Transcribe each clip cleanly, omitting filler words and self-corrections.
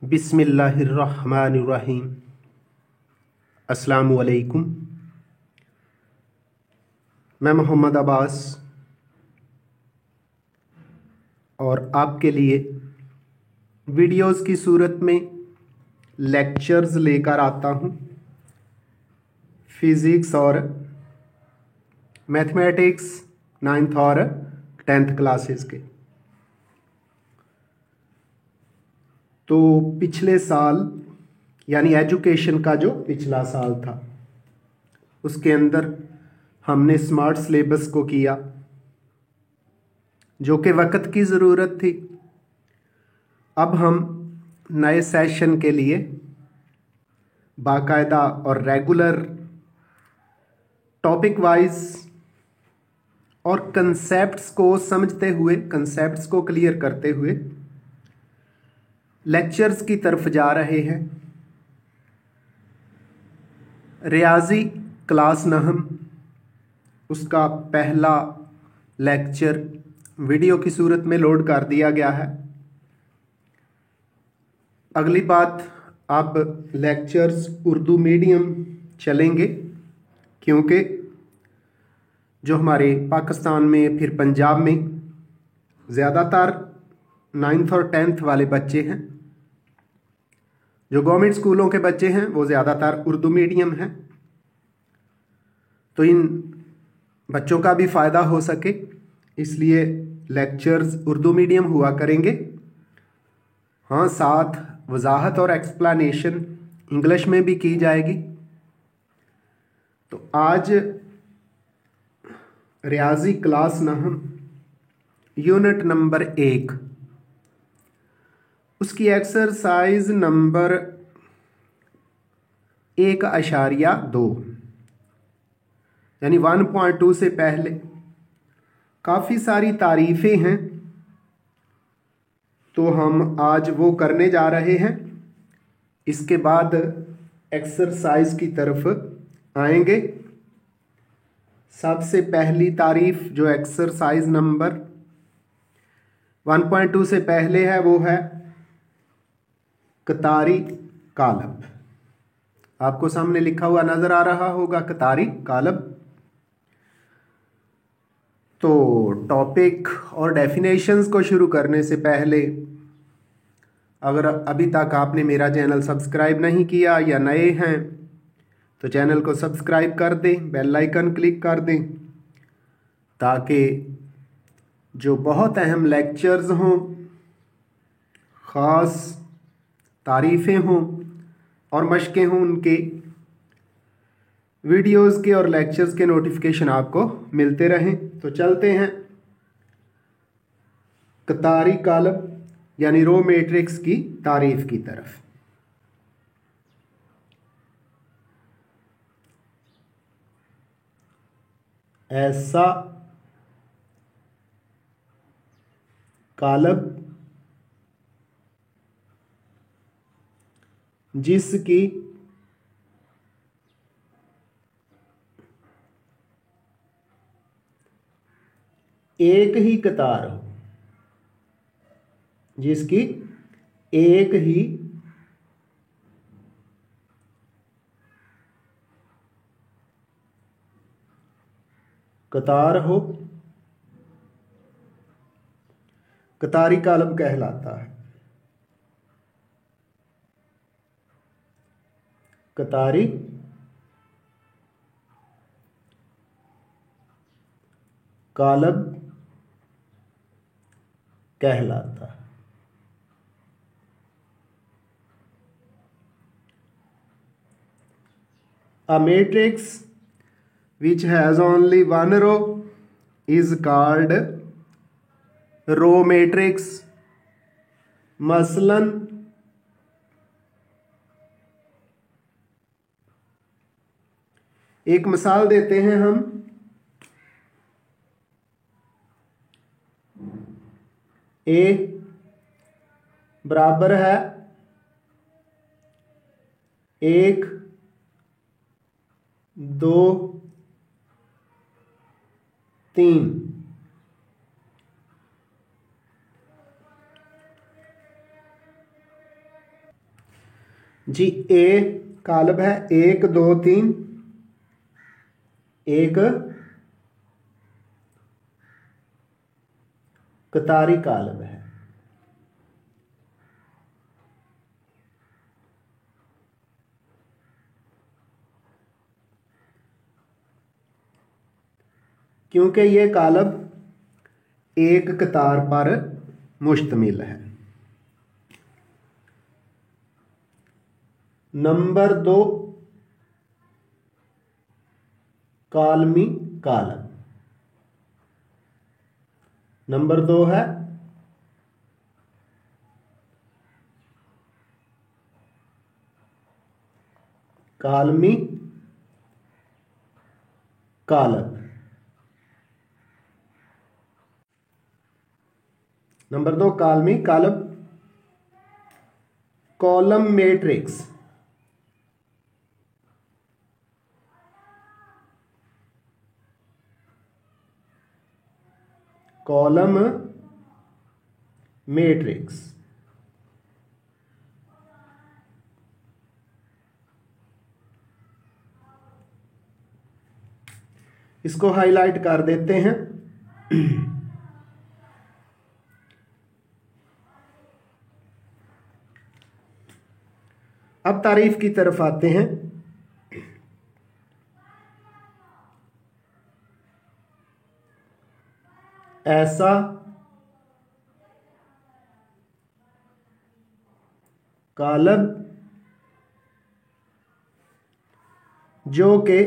बिस्मिल्लाहिर्रहमानिर्रहीम। अस्सलामु अलैकुम। मैं मोहम्मद अब्बास और आपके लिए वीडियोस की सूरत में लेक्चर्स लेकर आता हूँ फिज़िक्स और मैथमेटिक्स 9th और 10th क्लासेस के। तो पिछले साल यानी एजुकेशन का जो पिछला साल था उसके अंदर हमने स्मार्ट सिलेबस को किया, जो कि वक्त की ज़रूरत थी। अब हम नए सेशन के लिए बाकायदा और रेगुलर टॉपिक वाइज और कंसेप्ट्स को समझते हुए, कंसेप्ट्स को क्लियर करते हुए लेक्चर्स की तरफ जा रहे हैं। रियाजी क्लास नहम, उसका पहला लेक्चर वीडियो की सूरत में लोड कर दिया गया है। अगली बात, अब लेक्चर्स उर्दू मीडियम चलेंगे, क्योंकि जो हमारे पाकिस्तान में फिर पंजाब में ज़्यादातर 9th और 10th वाले बच्चे हैं, जो गवर्नमेंट स्कूलों के बच्चे हैं वो ज़्यादातर उर्दू मीडियम हैं। तो इन बच्चों का भी फ़ायदा हो सके इसलिए लेक्चर्स उर्दू मीडियम हुआ करेंगे। हाँ, साथ वजाहत और एक्सप्लेनेशन इंग्लिश में भी की जाएगी। तो आज रियाजी क्लास नहम यूनिट नंबर 1, उसकी एक्सरसाइज नंबर 1.2 यानी 1.2 से पहले काफ़ी सारी तारीफ़ें हैं, तो हम आज वो करने जा रहे हैं। इसके बाद एक्सरसाइज की तरफ आएंगे। सबसे पहली तारीफ जो एक्सरसाइज नंबर 1.2 से पहले है वो है कतारी कालब। आपको सामने लिखा हुआ नजर आ रहा होगा कतारी कालब। तो टॉपिक और डेफिनेशंस को शुरू करने से पहले, अगर अभी तक आपने मेरा चैनल सब्सक्राइब नहीं किया या नए हैं तो चैनल को सब्सक्राइब कर दें, बेल आइकन क्लिक कर दें, ताकि जो बहुत अहम लेक्चर्स हों, ख़ास तारीफ़ें हों और मशक़ें हों, उनके वीडियोस के और लेक्चर्स के नोटिफिकेशन आपको मिलते रहें। तो चलते हैं कतारी कालब यानी रो मैट्रिक्स की तारीफ की तरफ। ऐसा कालब जिसकी एक ही कतार हो, जिसकी एक ही कतार हो, कतारी कालब कहलाता है। कतारी कालब कहलाता है। A matrix which has only one row is called row matrix. मसलन एक मिसाल देते हैं हम। ए बराबर है 1, 2, 3। जी ए कालब है 1 2 3, एक कतारी कालब है। क्योंकि ये कालब एक कतार पर मुश्तमिल है। नंबर 2 कालमी कालब। नंबर 2 है कालमी कालब। नंबर 2 कालमी कालब। Column matrix. Column matrix. इसको हाईलाइट कर देते हैं। अब तारीफ की तरफ आते हैं। ऐसा कालब जो कि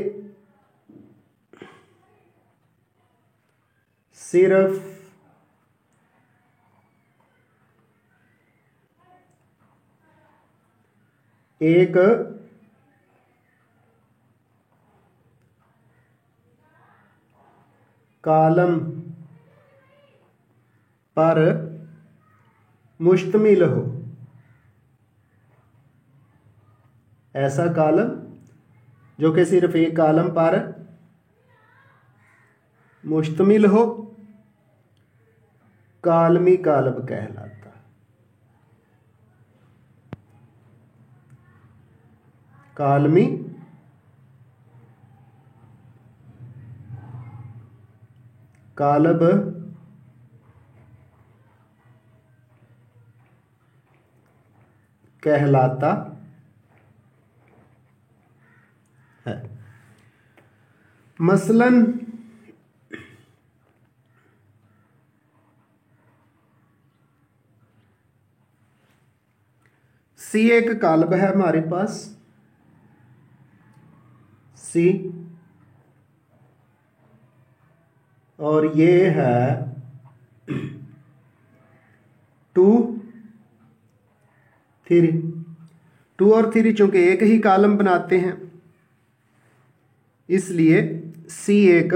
सिर्फ एक कालम पर मुश्तमिल हो। ऐसा कालम जो कि सिर्फ एक कालम पर मुश्तमिल हो कालमी कालब कहलाता। कालमी कालब कहलाता है। मसलन सी एक कालब है हमारे पास। सी और ये है 2 3। 2 और 3 चूंकि एक ही कालम बनाते हैं इसलिए सी एक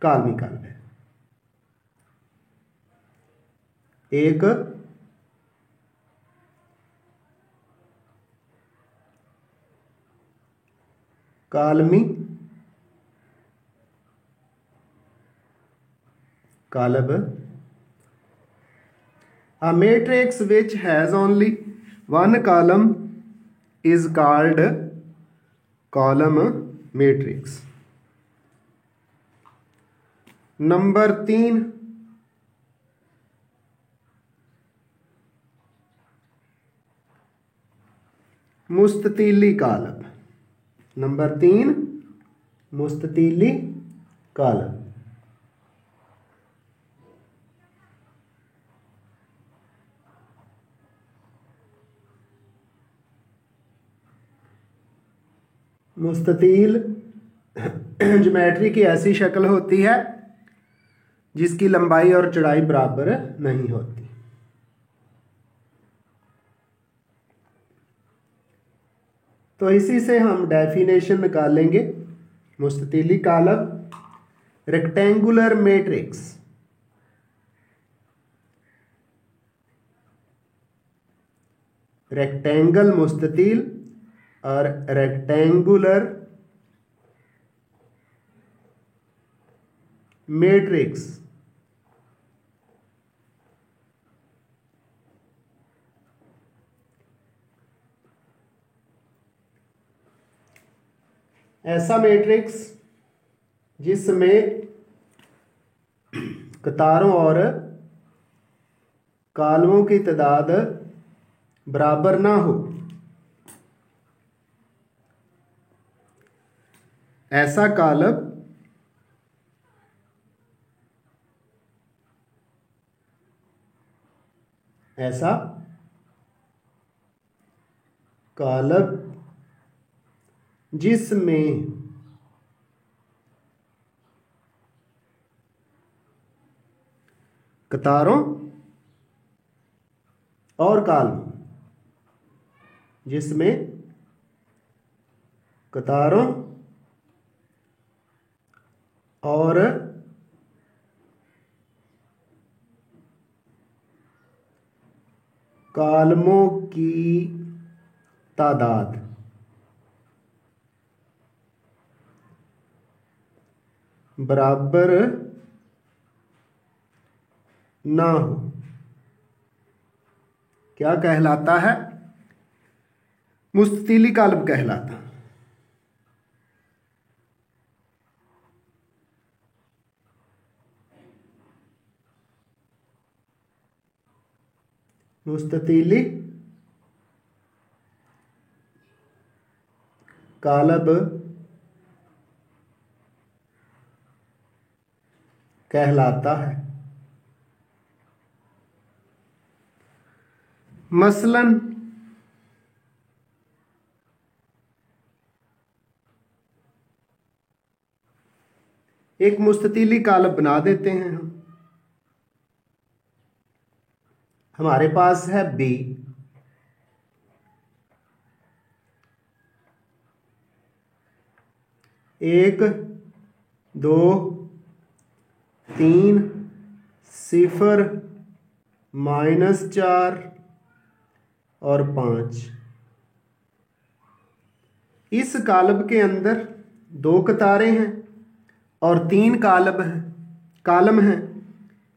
कालमी कालब है। एक कालमी कालब। A matrix which has only one column is called column matrix. Number 3 मुस्ततीली कालब। नंबर 3 मुस्ततीली कालब। मुस्ततील ज्योमेट्री की ऐसी शक्ल होती है जिसकी लंबाई और चौड़ाई बराबर नहीं होती। तो इसी से हम डेफिनेशन निकालेंगे। मुस्ततीली कालब रेक्टेंगुलर मैट्रिक्स। रेक्टेंगल मुस्ततील और रेक्टेंगुलर मैट्रिक्स ऐसा मैट्रिक्स जिसमें कतारों और कॉलमों की तादाद बराबर ना हो, ऐसा कॉलम जिसमें कतारों और कॉलम, जिसमें कतारों और कॉलमों की तादाद बराबर ना हो, क्या कहलाता है? मुस्ततीली कॉलम कहलाता। मुस्ततीली कॉलम कहलाता है। मसलन एक मुस्ततीली कॉलम बना देते हैं हम। हमारे पास है बी, एक, दो, तीन, सिफर, -4 और 5। इस कॉलम के अंदर 2 कतारें हैं और 3 कॉलम हैं,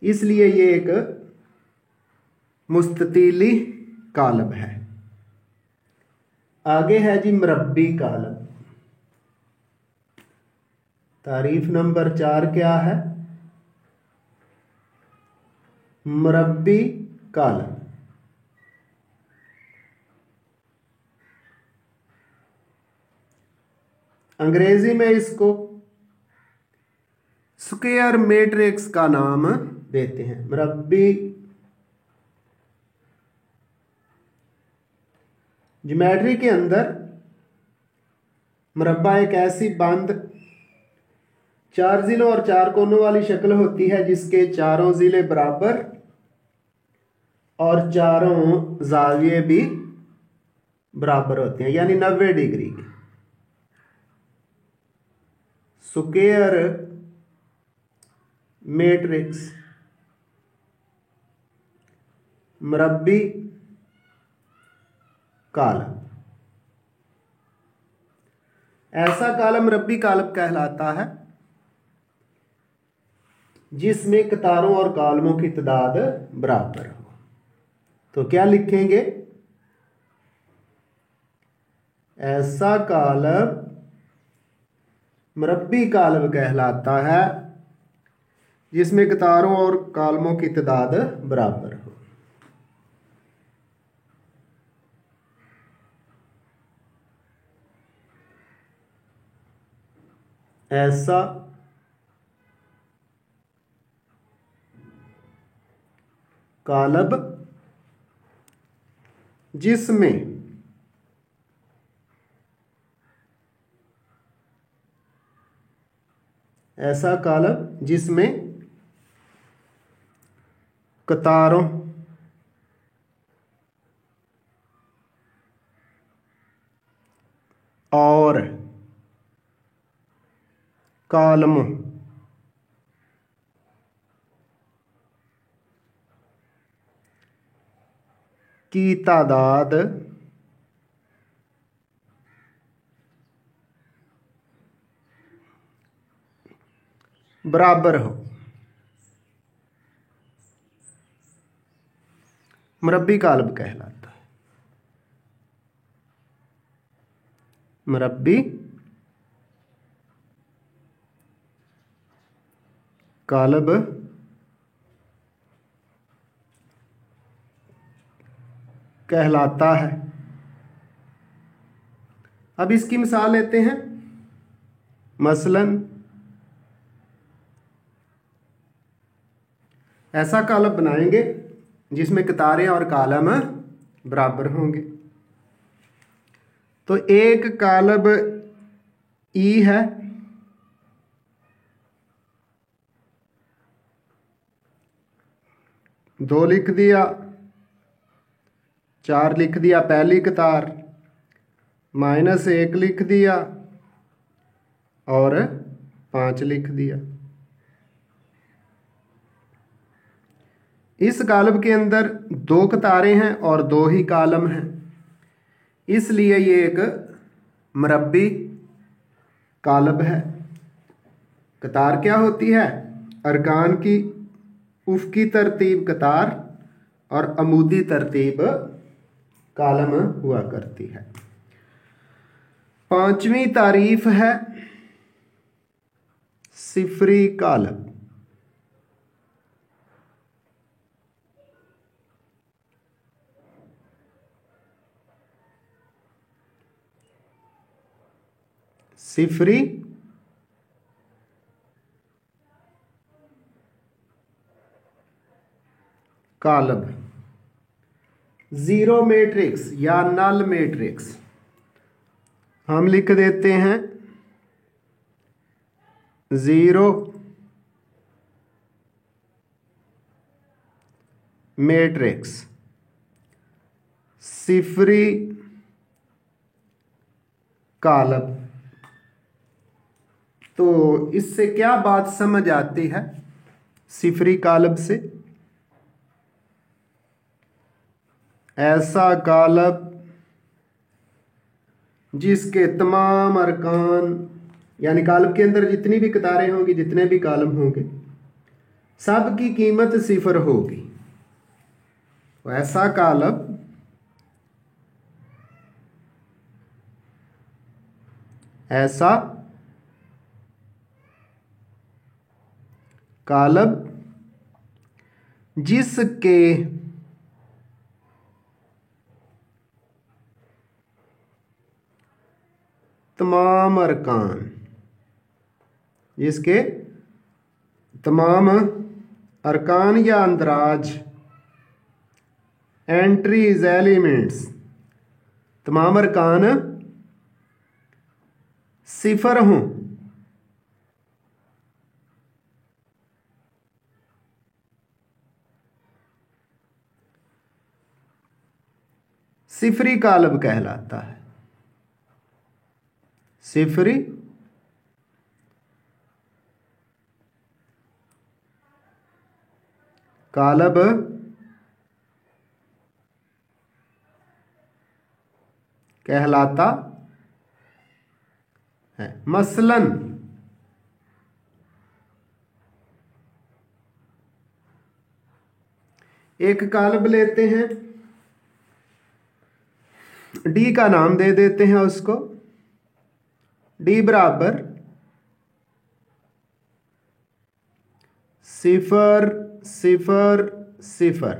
इसलिए ये एक मुस्ततीली कॉलम है। आगे है जी मुरब्बी कॉलम। तारीफ नंबर 4 क्या है? मुरब्बी कॉलम। अंग्रेजी में इसको स्क्वायर मैट्रिक्स का नाम देते हैं। मुरब्बी ज्योमेट्री के अंदर मुरब्बा एक ऐसी बंद 4 जिलों और 4 कोनों वाली शक्ल होती है जिसके चारों जिले बराबर और चारों जाविये भी बराबर होते हैं, यानी 90 डिग्री के। स्क्वायर मैट्रिक्स मुरब्बी कॉलम। ऐसा कॉलम मुरब्बी कॉलम कहलाता है जिसमें कतारों और कॉलमों की तादाद बराबर हो। तो क्या लिखेंगे? ऐसा कॉलम मुरब्बी कॉलम कहलाता है जिसमें कतारों और कॉलमों की तादाद बराबर हो। ऐसा कॉलम जिसमें ऐसा कॉलम जिसमें कतारों और कॉलमों की तादाद बराबर हो। मुरब्बी कॉलम कहलाता है। मुरब्बी कालब कहलाता है। अब इसकी मिसाल लेते हैं। मसलन ऐसा कालब बनाएंगे जिसमें कतारें और कालम बराबर होंगे। तो एक कालब ई है, दो लिख दिया, चार लिख दिया पहली कतार, -1 लिख दिया और 5 लिख दिया। इस कालब के अंदर 2 कतारें हैं और 2 ही कालम हैं, इसलिए ये एक मरबी कालब है। कतार क्या होती है? अरकान की उफ़की तरतीब कतार और अमूदी तरतीब कालम हुआ करती है। 5वीं तारीफ है सिफरी कालब। सिफरी कालब, ज़ीरो मैट्रिक्स या नल मैट्रिक्स हम लिख देते हैं 0 मैट्रिक्स सिफरी कालब। तो इससे क्या बात समझ आती है? सिफरी कालब से ऐसा कालब जिसके तमाम अरकान, यानी कालब के अंदर जितनी भी कतारें होंगी, जितने भी कालम होंगे, सब की कीमत 0 होगी। तो ऐसा कालब जिसके तमाम अरकान, जिसके तमाम अरकान या अंदराज, एंट्रीज, एलिमेंट्स, तमाम अरकान 0 हों। सिफरी कालब कहलाता है। सिफरी कालब कहलाता है। मसलन एक कालब लेते हैं, डी का नाम दे देते हैं उसको, डी बराबर 0 0 0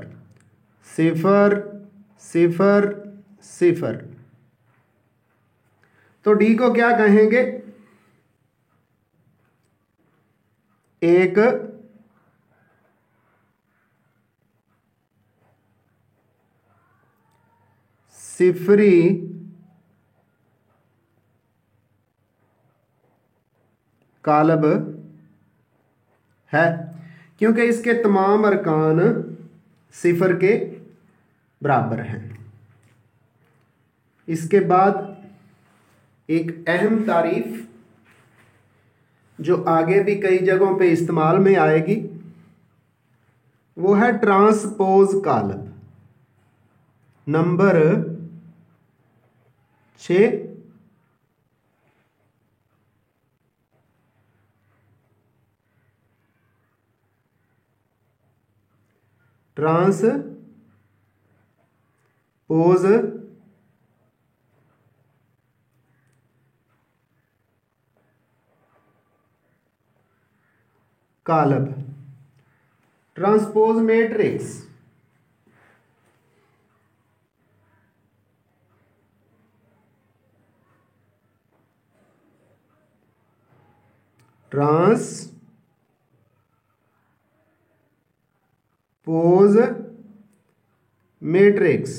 0 0 0। तो डी को क्या कहेंगे? एक सिफरी कालब है, क्योंकि इसके तमाम अरकान 0 के बराबर हैं। इसके बाद एक अहम तारीफ जो आगे भी कई जगहों पे इस्तेमाल में आएगी, वो है ट्रांसपोज कालब। नंबर 6 ट्रांसपोज कालब। Transpose matrix transpose matrix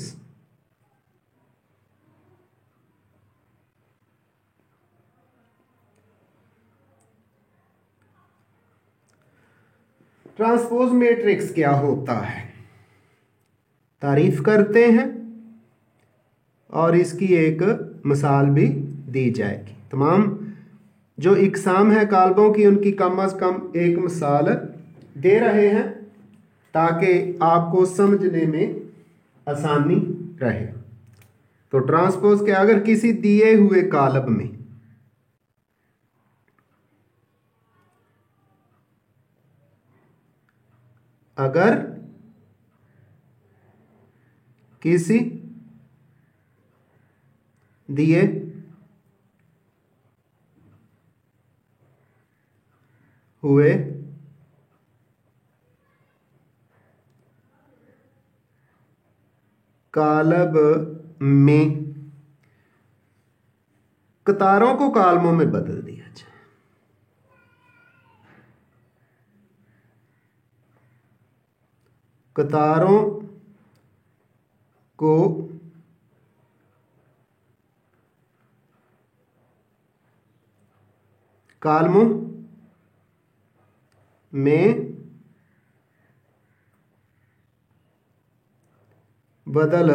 transpose matrix क्या होता है, तारीफ करते हैं और इसकी एक मिसाल भी दी जाएगी। तमाम जो इकसाम है कालबों की उनकी कम अज कम एक मिसाल दे रहे हैं ताकि आपको समझने में आसानी रहे। तो ट्रांसपोज के अगर किसी दिए हुए कालब में अगर किसी दिए हुए कालब में कतारों को कालमों में बदल दिया जाए, कतारों को कालमों में बदल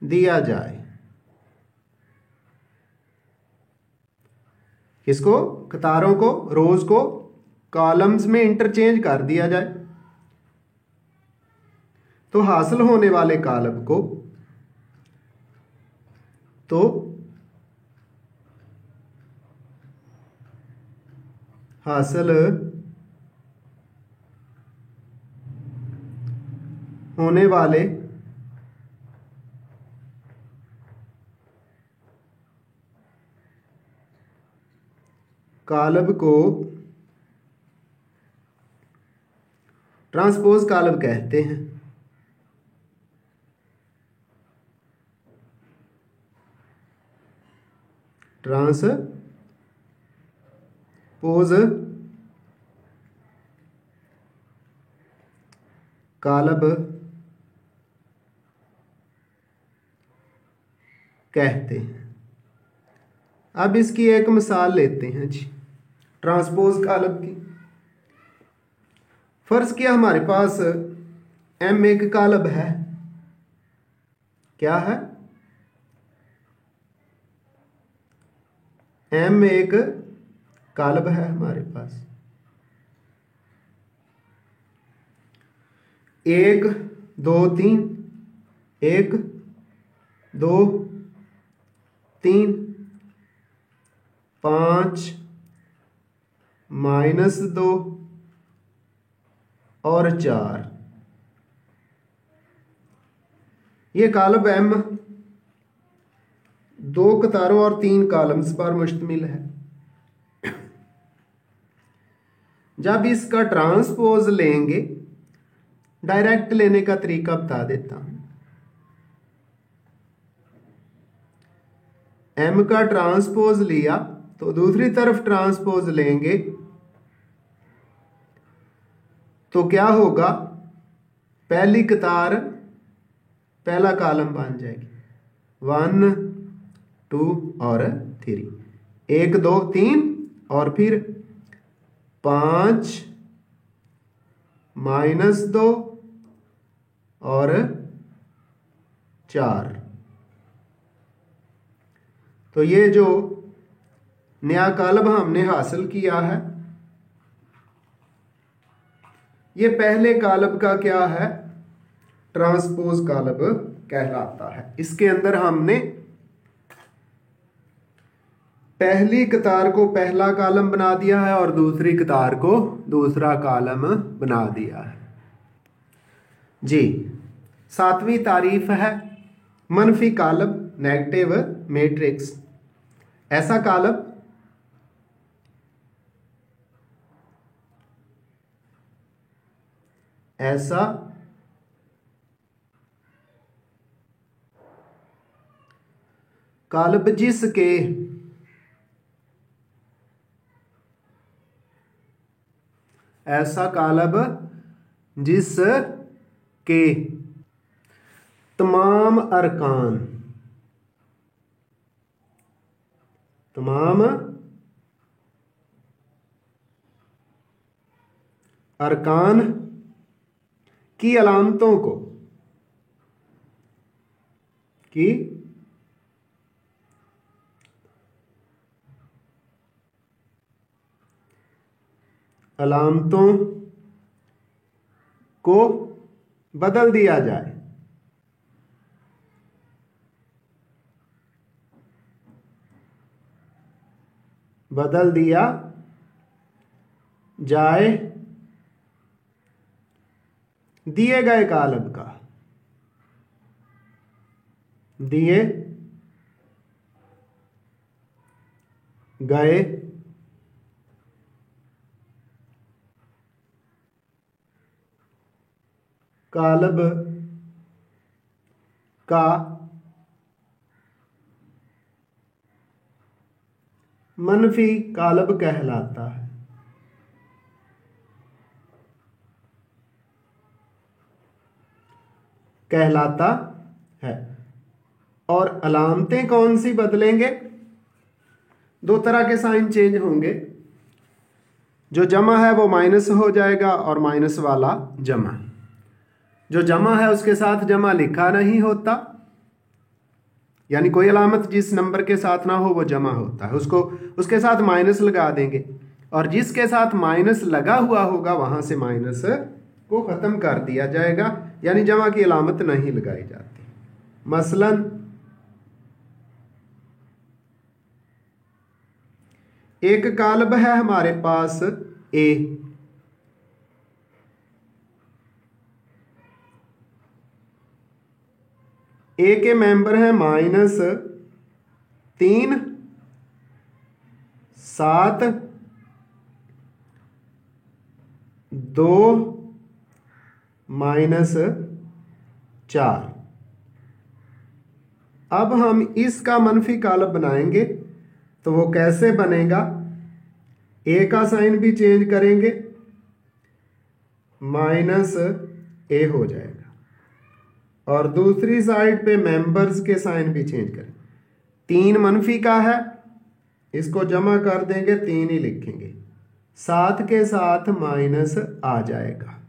दिया जाए। किसको? कतारों को, रोज को कॉलम्स में इंटरचेंज कर दिया जाए तो हासिल होने वाले कालब को हासिल होने वाले कालब को ट्रांसपोज कालब कहते हैं। ट्रांसपोज कालब कहते हैं। अब इसकी एक मिसाल लेते हैं जी, ट्रांसपोज कालब की। फर्ज किया हमारे पास M एक कालब है, क्या है? M एक कालब है हमारे पास। 1 2 3 1 2 3 5 -2 और 4। ये कालब M 2 कतारों और 3 कॉलम्स पर मुश्तमिल है। जब इसका ट्रांसपोज लेंगे, डायरेक्ट लेने का तरीका बता देता हूं। M का ट्रांसपोज लिया तो दूसरी तरफ ट्रांसपोज लेंगे तो क्या होगा? पहली कतार पहला कॉलम बन जाएगी, 1 2 और 3, 1 2 3 और फिर 5 -2 और 4। तो ये जो नया कालब हमने हासिल किया है, ये पहले कालब का क्या है? ट्रांसपोज कालब कहलाता है। इसके अंदर हमने पहली कतार को पहला कॉलम बना दिया है और दूसरी कतार को दूसरा कॉलम बना दिया है जी। 7वीं तारीफ है मनफी कालब, नेगेटिव मैट्रिक्स। ऐसा कालब ऐसा काल्ब जिसके ऐसा काल्ब जिसके तमाम अरकान की अलामतों को बदल दिया जाए। दिए गए काल्ब का काल्ब का मनफी काल्ब कहलाता है। और अलामतें कौन सी बदलेंगे? दो तरह के साइन चेंज होंगे। जो जमा है वो माइनस हो जाएगा और माइनस वाला जमा। जो जमा है उसके साथ जमा लिखा नहीं होता, यानी कोई अलामत जिस नंबर के साथ ना हो वो जमा होता है, उसके साथ माइनस लगा देंगे। और जिसके साथ माइनस लगा हुआ होगा वहां से माइनस को खत्म कर दिया जाएगा, यानी जमा की अलामत नहीं लगाई जाती। मसलन एक काल्ब है हमारे पास ए, के मेंबर हैं -3, 7, 2, -4। अब हम इसका मनफी काल्ब बनाएंगे तो वो कैसे बनेगा? ए का साइन भी चेंज करेंगे, -a हो जाएगा। और दूसरी साइड पे मेंबर्स के साइन भी चेंज करें। 3 मनफी का है, इसको जमा कर देंगे, 3 ही लिखेंगे। 7 के साथ माइनस आ जाएगा।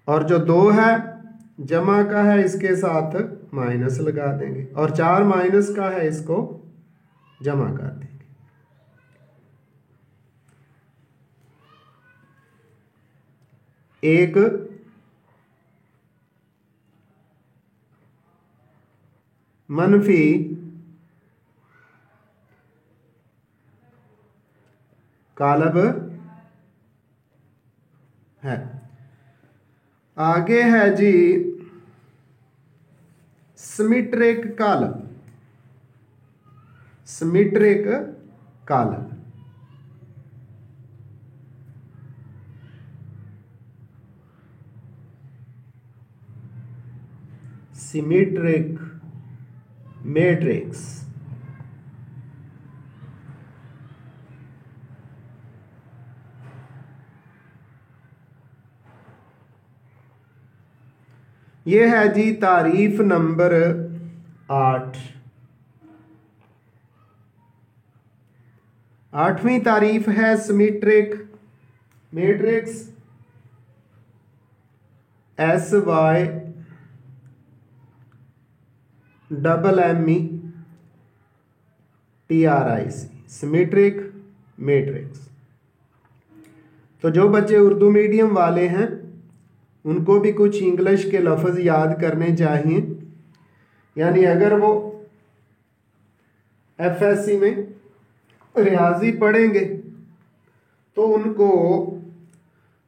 और जो 2 है जमा का है, इसके साथ माइनस लगा देंगे। और 4 माइनस का है, इसको जमा कर देंगे। एक मनफी काल्ब है। आगे है जी सिमेट्रिक काल्ब। सिमेट्रिक काल्ब सिमेट्रिक मैट्रिक्स ये है जी तारीफ नंबर 8। 8वीं तारीफ है symmetric matrix SYMMETRIC symmetric matrix. तो जो बच्चे उर्दू मीडियम वाले हैं उनको भी कुछ इंग्लिश के लफ्ज़ याद करने चाहिए। यानी अगर वो FSC में रियाजी पढ़ेंगे तो उनको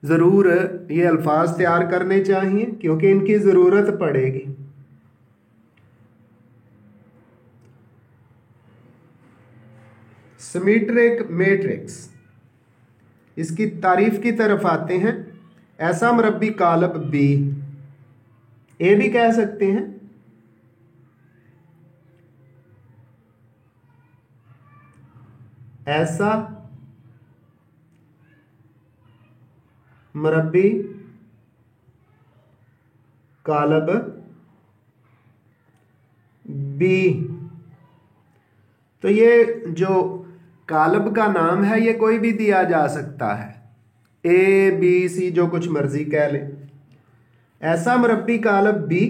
ज़रूर ये अल्फाज तैयार करने चाहिए, क्योंकि इनकी ज़रूरत पड़ेगी। सिमेट्रिक मैट्रिक्स, इसकी तारीफ की तरफ आते हैं। ऐसा मरबी कालब बी, ए भी कह सकते हैं, ऐसा मरबी कालब बी। तो ये जो कालब का नाम है ये कोई भी दिया जा सकता है, ए बी सी जो कुछ मर्जी कह लें। ऐसा मरबी कालब बी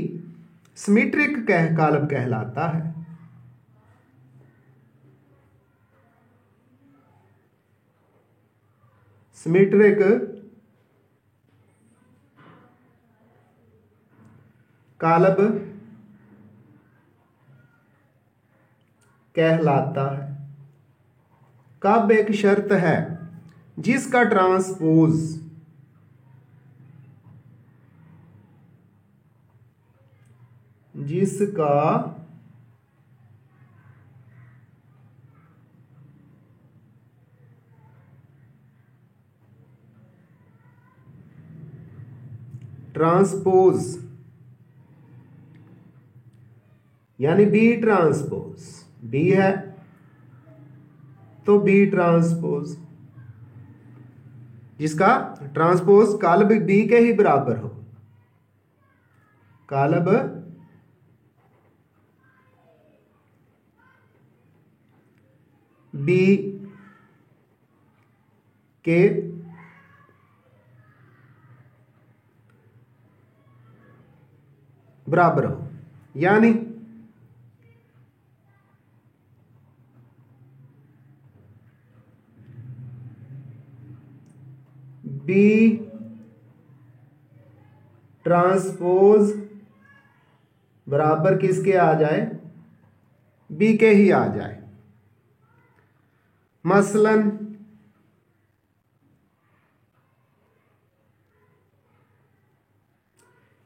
सिमेट्रिक कालब कहलाता है। सिमेट्रिक कालब कहलाता है। कब? एक शर्त है जिसका ट्रांसपोज यानी बी ट्रांसपोज, बी है तो बी ट्रांसपोज, जिसका ट्रांसपोज कालब बी के ही बराबर हो, कालब बी के बराबर हो, यानी बी ट्रांसपोज बराबर किसके आ जाए? बी के ही आ जाए। मसलन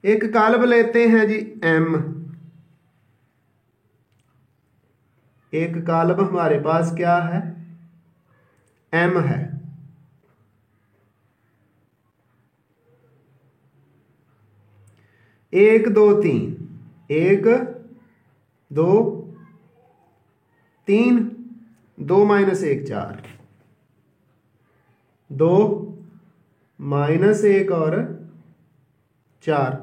एक कालब लेते हैं जी एम, एक कालब हमारे पास क्या है? एम है। एक दो तीन, एक दो तीन, 2 - 1 4, 2 -1 और 4,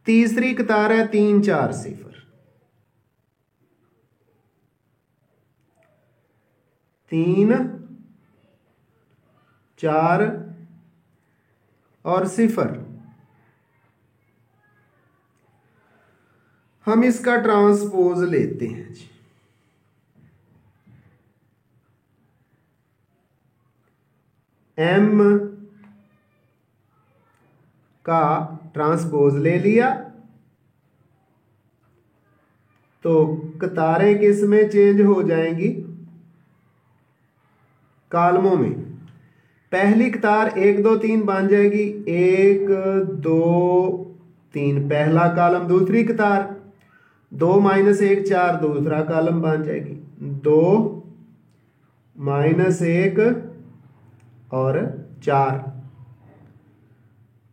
तीसरी कतार है 3 4 0, 3 4 और 0। हम इसका ट्रांसपोज लेते हैं जी, एम का ट्रांसपोज ले लिया तो कतारें किस में चेंज हो जाएंगी? कालमों में। पहली कतार 1 2 3 बन जाएगी, 1 2 3 पहला कालम, दूसरी कतार 2 -1 4 दूसरा कालम बन जाएगी, 2 -1 और 4,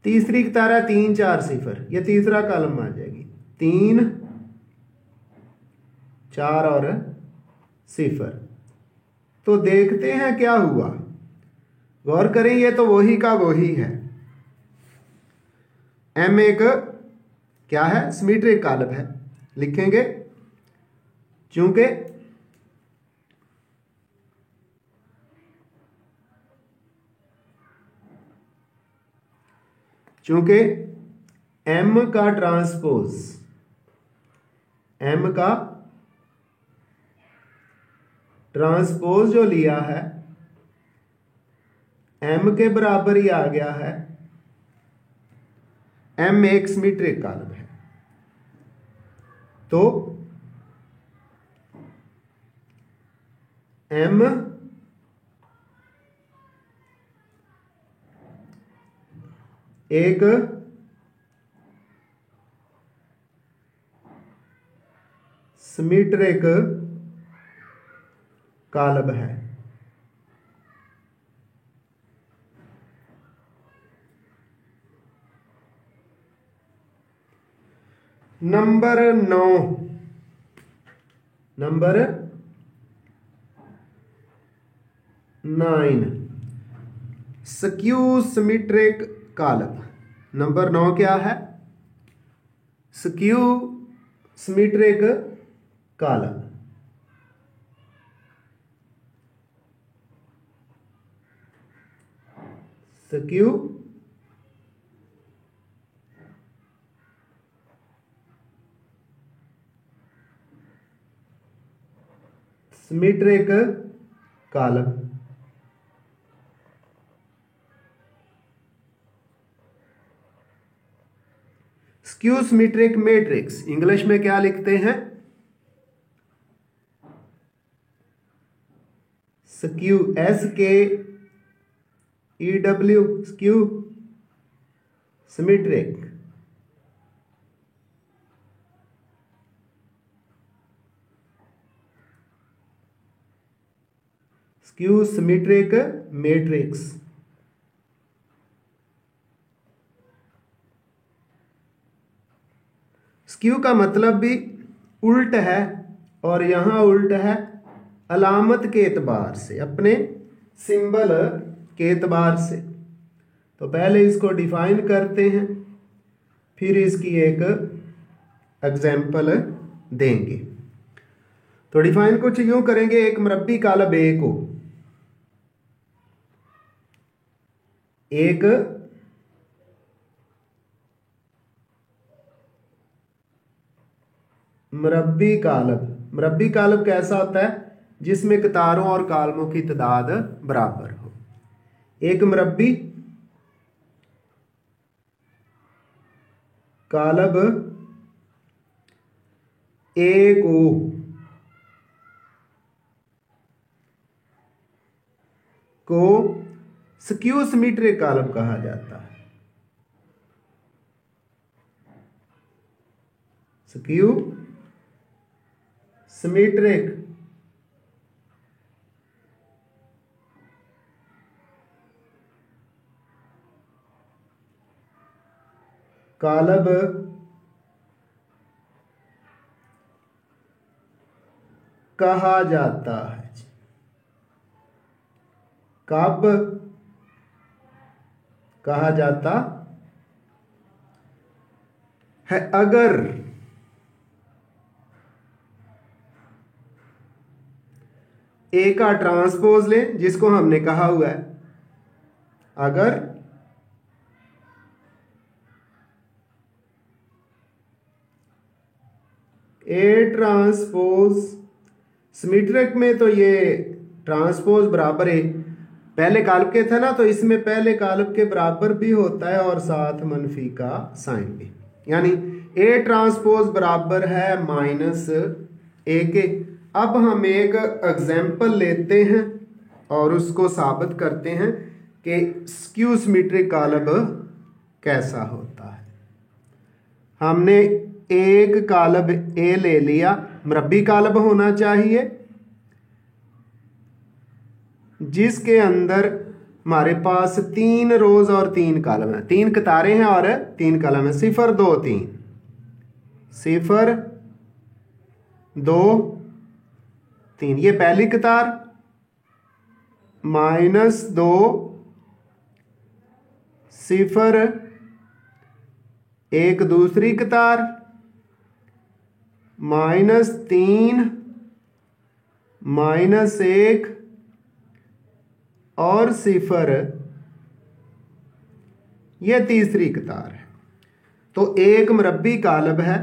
तीसरी कतार है 3 4 0, यह तीसरा कालम बन जाएगी, 3 4 और 0। तो देखते हैं क्या हुआ, गौर करें, ये तो वही का वही है। एम एक क्या है? सिमेट्रिक कालब है। लिखेंगे चूंकि एम का ट्रांसपोज, एम का ट्रांसपोज जो लिया है एम के बराबर ही आ गया है, एम एक सिमेट्रिक कालब है, तो एम एक सिमेट्रिक कालब है। Number 9, number 9 skew symmetric column. Number 9 क्या है? Skew symmetric column. Skew symmetric column. Skew symmetric matrix English में क्या लिखते हैं? Skew, SKEW, skew symmetric. Skew symmetric matrix. Skew का मतलब भी उल्ट है, और यहां उल्ट है अलामत के एतबार से, अपने सिंबल के एतबार से। तो पहले इसको डिफाइन करते हैं, फिर इसकी एक एग्जाम्पल देंगे। तो डिफाइन कुछ यूं करेंगे, एक मरबी कालब ए को, एक मरबी कालब। मरबी कालब कैसा होता है? जिसमें कतारों और कालमों की तादाद बराबर हो। एक मरबी कालब ए को स्क्यू सिमेट्रिक कॉलम कहा जाता है। स्क्यू सिमेट्रिक कॉलम कहा जाता है। कब कहा जाता है? अगर ए का ट्रांसपोज लें, जिसको हमने कहा हुआ है, अगर ए ट्रांसपोज सिमेट्रिक में, तो ये ट्रांसपोज बराबर है, पहले कालब के था ना, तो इसमें पहले कालब के बराबर भी होता है और साथ मनफी का साइन भी, यानी ए ट्रांसपोज बराबर है -A के। अब हम एक एग्जाम्पल लेते हैं और उसको साबित करते हैं कि स्क्यू सिमेट्रिक कॉलम कैसा होता है। हमने एक कॉलम ए ले लिया, मरबी कॉलम होना चाहिए, जिसके अंदर हमारे पास 3 रोज और 3 कॉलम है, 3 कतारें हैं और 3 कॉलम है। 0 2 3, 0 2 3, ये पहली कतार, -2 0 1 दूसरी कतार, -3 -1 और 0 ये तीसरी कतार है। तो एक मरबी कॉलम है,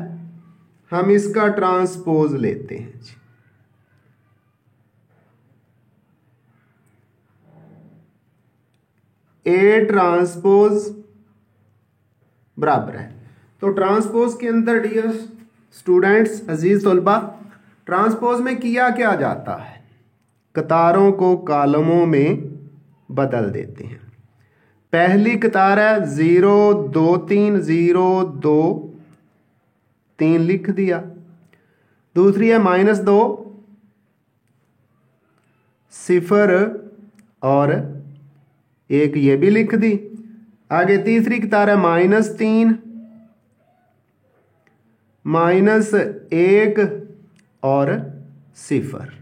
हम इसका ट्रांसपोज लेते हैं जी। ए ट्रांसपोज बराबर है, तो ट्रांसपोज के अंदर डियर स्टूडेंट्स, अजीज तलबा, ट्रांसपोज में किया क्या जाता है? कतारों को कॉलमों में बदल देते हैं। पहली कतार है 0 2 3, 0 2 3 लिख दिया। दूसरी है -2 0 और 1, ये भी लिख दी। आगे तीसरी कतार है -3 -1 और 0।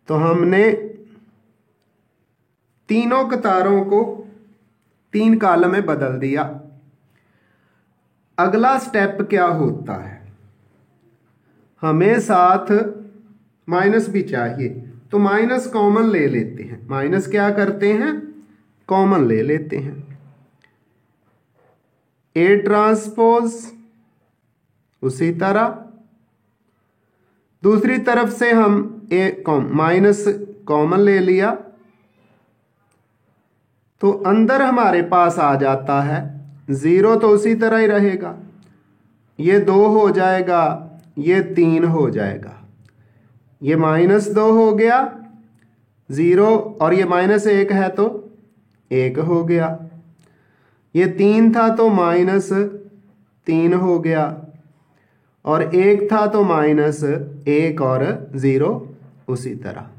तो हमने तीनों कतारों को 3 कॉलम में बदल दिया। अगला स्टेप क्या होता है, हमें साथ माइनस भी चाहिए, तो माइनस कॉमन ले लेते हैं। माइनस क्या करते हैं, कॉमन ले लेते हैं। A ट्रांसपोज उसी तरह, दूसरी तरफ से हम माइनस कॉमन ले लिया, तो अंदर हमारे पास आ जाता है 0, तो उसी तरह ही रहेगा। ये 2 हो जाएगा, ये 3 हो जाएगा, ये -2 हो गया 0, और ये -1 है तो 1 हो गया। ये 3 था तो -3 हो गया, और 1 था तो -1 और 0 उसी तरह।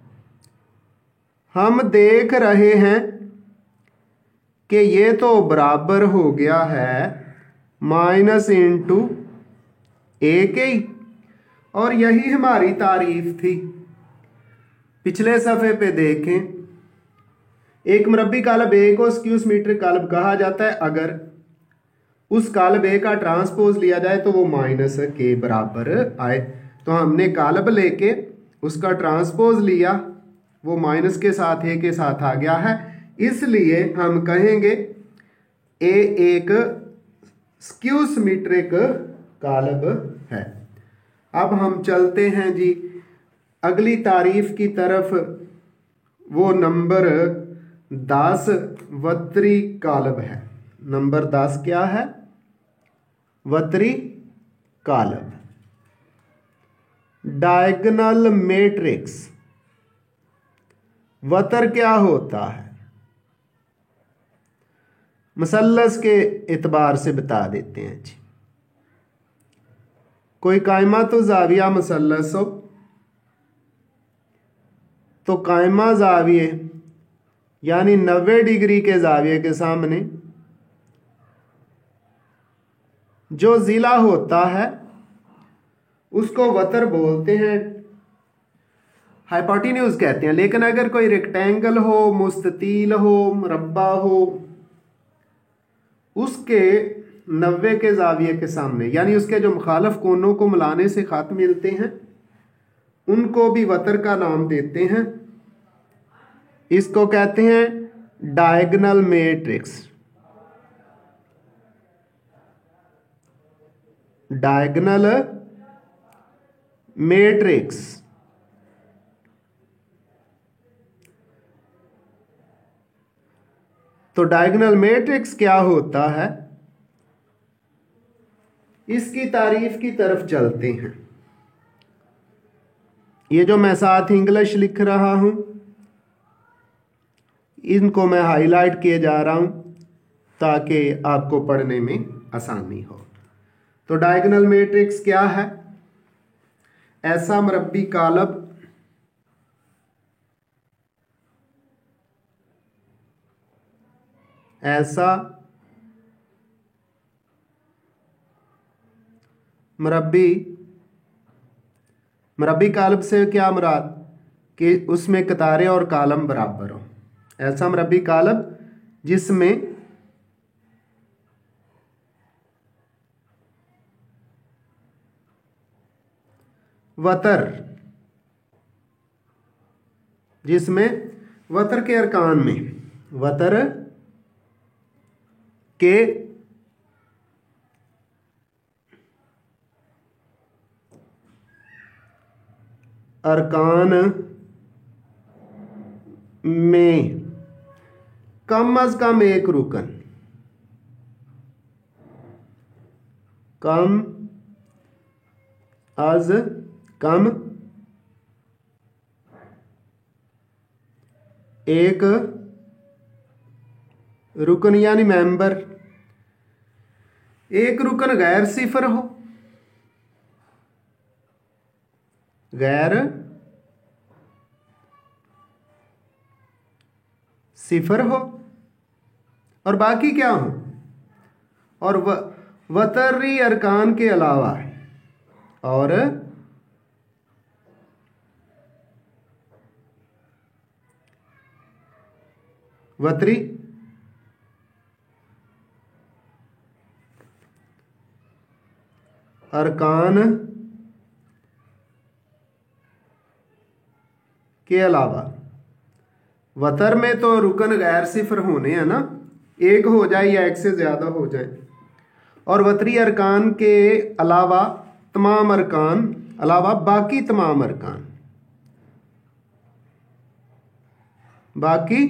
हम देख रहे हैं कि ये तो बराबर हो गया है माइनस इंटू ए के ही, और यही हमारी तारीफ थी। पिछले सफ़े पे देखें, एक मरबी कालब ए को स्क्यू सिमेट्रिक कालब कहा जाता है। अगर उस कालब ए का ट्रांसपोज लिया जाए तो वो माइनस के बराबर आए। तो हमने कालब लेके उसका ट्रांसपोज लिया, वो माइनस के साथ ए के साथ आ गया है, इसलिए हम कहेंगे ए एक स्क्यू सिमेट्रिक कालब है। अब हम चलते हैं जी अगली तारीफ की तरफ। वो नंबर 10 वत्री कालब है। नंबर 10 क्या है, वत्री कालब। डायगोनल मैट्रिक्स, वतर क्या होता है, मुसल्लस के एतबार से बता देते हैं जी। कोई कायमा तो जाविया मुसल्लस हो, तो कायमा जाविये यानी 90 डिग्री के जाविये के सामने जो जिला होता है उसको वतर बोलते हैं, हाइपोटेन्यूज कहते हैं। लेकिन अगर कोई रेक्टेंगल हो, मुस्ततील हो, मुरब्बा हो, उसके 90 के जाविये के सामने यानी उसके जो मुखालफ कोनों को मिलाने से खत मिलते हैं, उनको भी वतर का नाम देते हैं। इसको कहते हैं डायगोनल मैट्रिक्स। Diagonal matrix. तो डायगोनल मैट्रिक्स क्या होता है, इसकी तारीफ की तरफ चलते हैं। ये जो मैं साथ इंग्लिश लिख रहा हूं, इनको मैं हाईलाइट किए जा रहा हूं ताकि आपको पढ़ने में आसानी हो। तो डायगोनल मैट्रिक्स क्या है, ऐसा मरबी कालब ऐसा मरबी कालब से क्या मुराद कि उसमें कतारें और कालम बराबर हो। ऐसा मरबी कालब जिसमें वतर के अरकान में, वतर के अरकान में कम अज कम एक रुकन, कम अज कम एक रुकन यानी मेंबर, एक रुकन गैर सिफर हो, गैर सिफर हो, और बाकी क्या हो, और वतरी अरकान के अलावा और वतरी अरकान के अलावा। वतर में तो रुकन गैर सिफर होने हैं ना, एक हो जाए या एक से ज़्यादा हो जाए। और वतरी अरकान के अलावा तमाम अरकान, अलावा बाकी तमाम अरकान, बाकी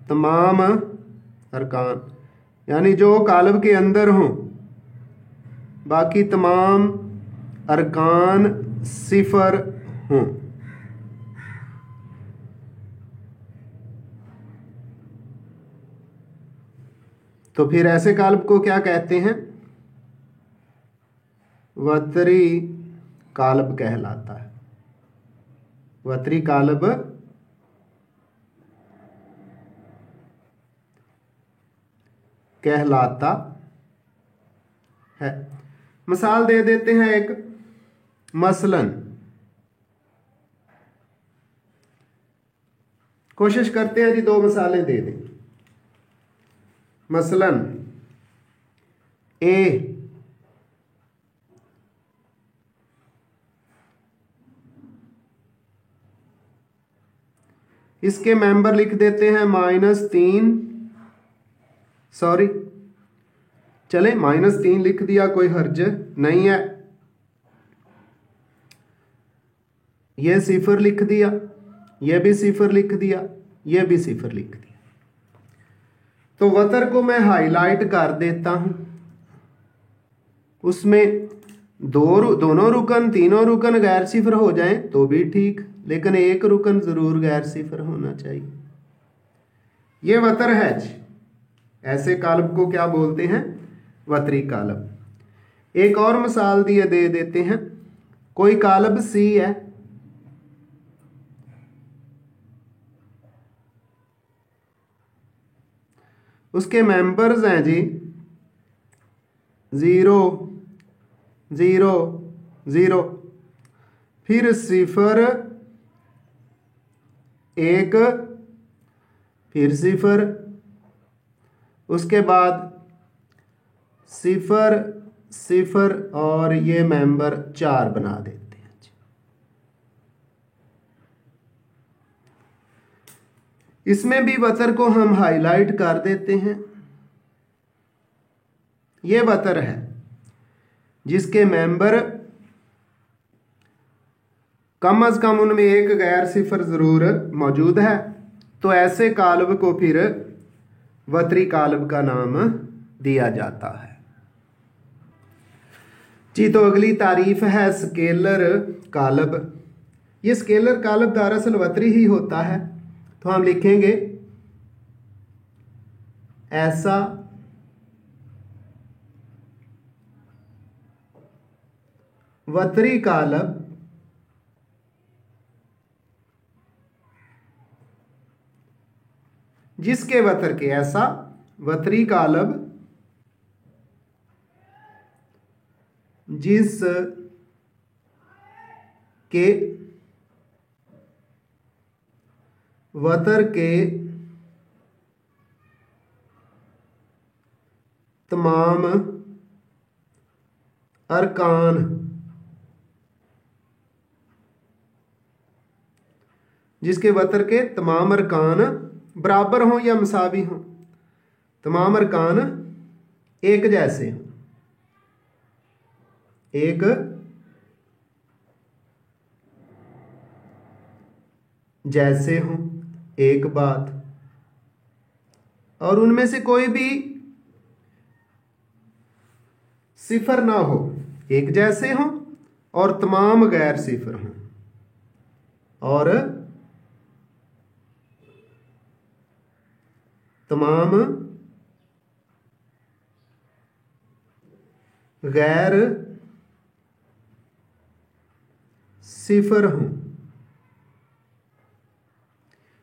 तमाम अरकान, यानी जो कालब के अंदर हों, बाकी तमाम अरकान सिफर हों। तो फिर ऐसे कालब को क्या कहते हैं? वतरी कालब कहलाता है। वतरी कालब कहलाता है। मिसाल दे देते हैं एक, मसलन कोशिश करते हैं जी 2 मिसालें दे दें। मसलन ए इसके मेंबर लिख देते हैं -3, सॉरी चले -3 लिख दिया, कोई हर्ज नहीं है। ये सिफर लिख दिया, ये भी सिफर लिख दिया, ये भी सिफर लिख दिया। तो वतर को मैं हाईलाइट कर देता हूं, उसमें दोनों रुकन, तीनों रुकन गैर सिफर हो जाएं तो भी ठीक, लेकिन एक रुकन जरूर गैर सिफर होना चाहिए। ये वतर है जी। ऐसे कालब को क्या बोलते हैं? वतरी कालब। एक और मिसाल दिए दे देते हैं। कोई कालब सी है, उसके मेंबर्स हैं जी 0 0 0, फिर सिफर 1, फिर सिफर, उसके बाद सिफर सिफर, और ये मेंबर 4 बना देते हैं जी। इसमें भी वतर को हम हाईलाइट कर देते हैं। ये वतर है जिसके मेंबर कम अज कम उनमें एक गैर सिफर जरूर मौजूद है। तो ऐसे कालब को फिर वतरी कालब का नाम दिया जाता है जी। तो अगली तारीफ है स्केलर कालब। ये स्केलर कालब दरअसल वतरी ही होता है। तो हम लिखेंगे ऐसा वतरी कालब जिसके वतर के, ऐसा वतरी कालब जिस के वतर के तमाम अरकान जिसके वतर के तमाम अरकान बराबर हों या मसावी हों, तमाम अरकान एक जैसे हों, एक जैसे हों, एक बात, और उनमें से कोई भी सिफर ना हो, एक जैसे हों और तमाम गैर सिफर हों, और तमाम गैर सिफर हों।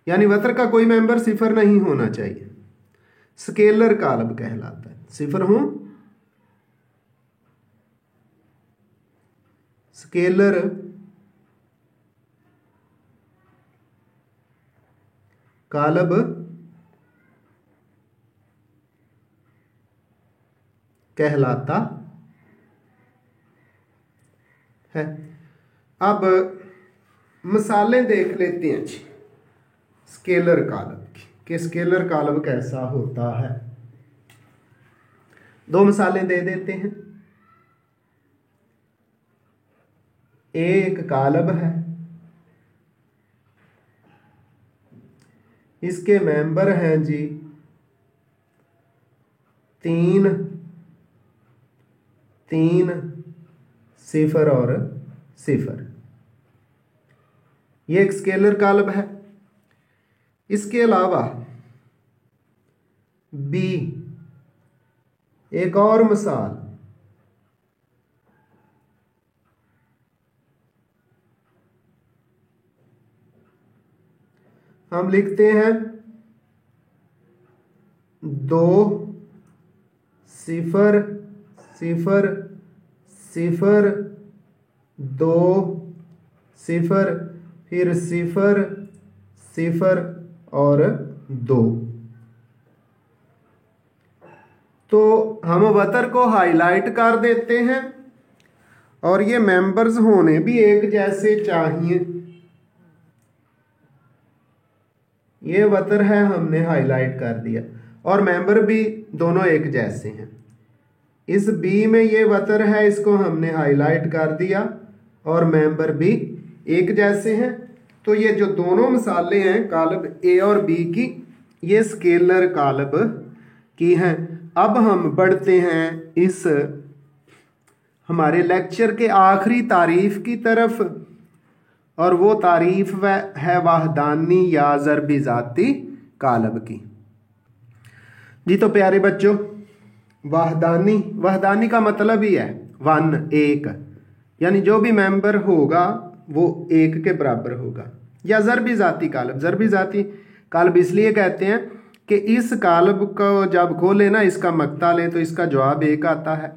यानी वतर का कोई मेंबर सिफर नहीं होना चाहिए। स्केलर कालब कहलाता है। सिफर हों स्केलर कालब कहलाता है। अब मिसालें देख लेते हैं जी स्केलर कालब की कि स्केलर कालब कैसा होता है। दो मिसालें दे देते हैं। एक कालब है, इसके मेंबर हैं जी 3 3 0 और 0। ये एक स्केलर कालब है। इसके अलावा बी एक और मिसाल, हम लिखते हैं 2 0 0 0 2 0 फिर 0 0 और 2। तो हम वतर को हाईलाइट कर देते हैं और ये मेंबर्स होने भी एक जैसे चाहिए। ये वतर है, हमने हाईलाइट कर दिया और मेंबर भी दोनों एक जैसे हैं। इस बी में ये वतर है, इसको हमने हाईलाइट कर दिया और मेंबर भी एक जैसे हैं। तो ये जो दोनों मिसालें हैं कालब ए और बी की, ये स्केलर कालब की हैं। अब हम बढ़ते हैं इस हमारे लेक्चर के आखिरी तारीफ की तरफ, और वो तारीफ है वाहदानी या ज़रबी ज़ाती कालब की। जी तो प्यारे बच्चों, वाहदानी का मतलब ही है 1 एक, यानी जो भी मेंबर होगा वो एक के बराबर होगा। या ज़रबी ज़ाती कालब, ज़रबी ज़ाती कालब इसलिए कहते हैं कि इस कालब को जब खोलें ना, इसका मक्ता लें तो इसका जवाब एक आता है।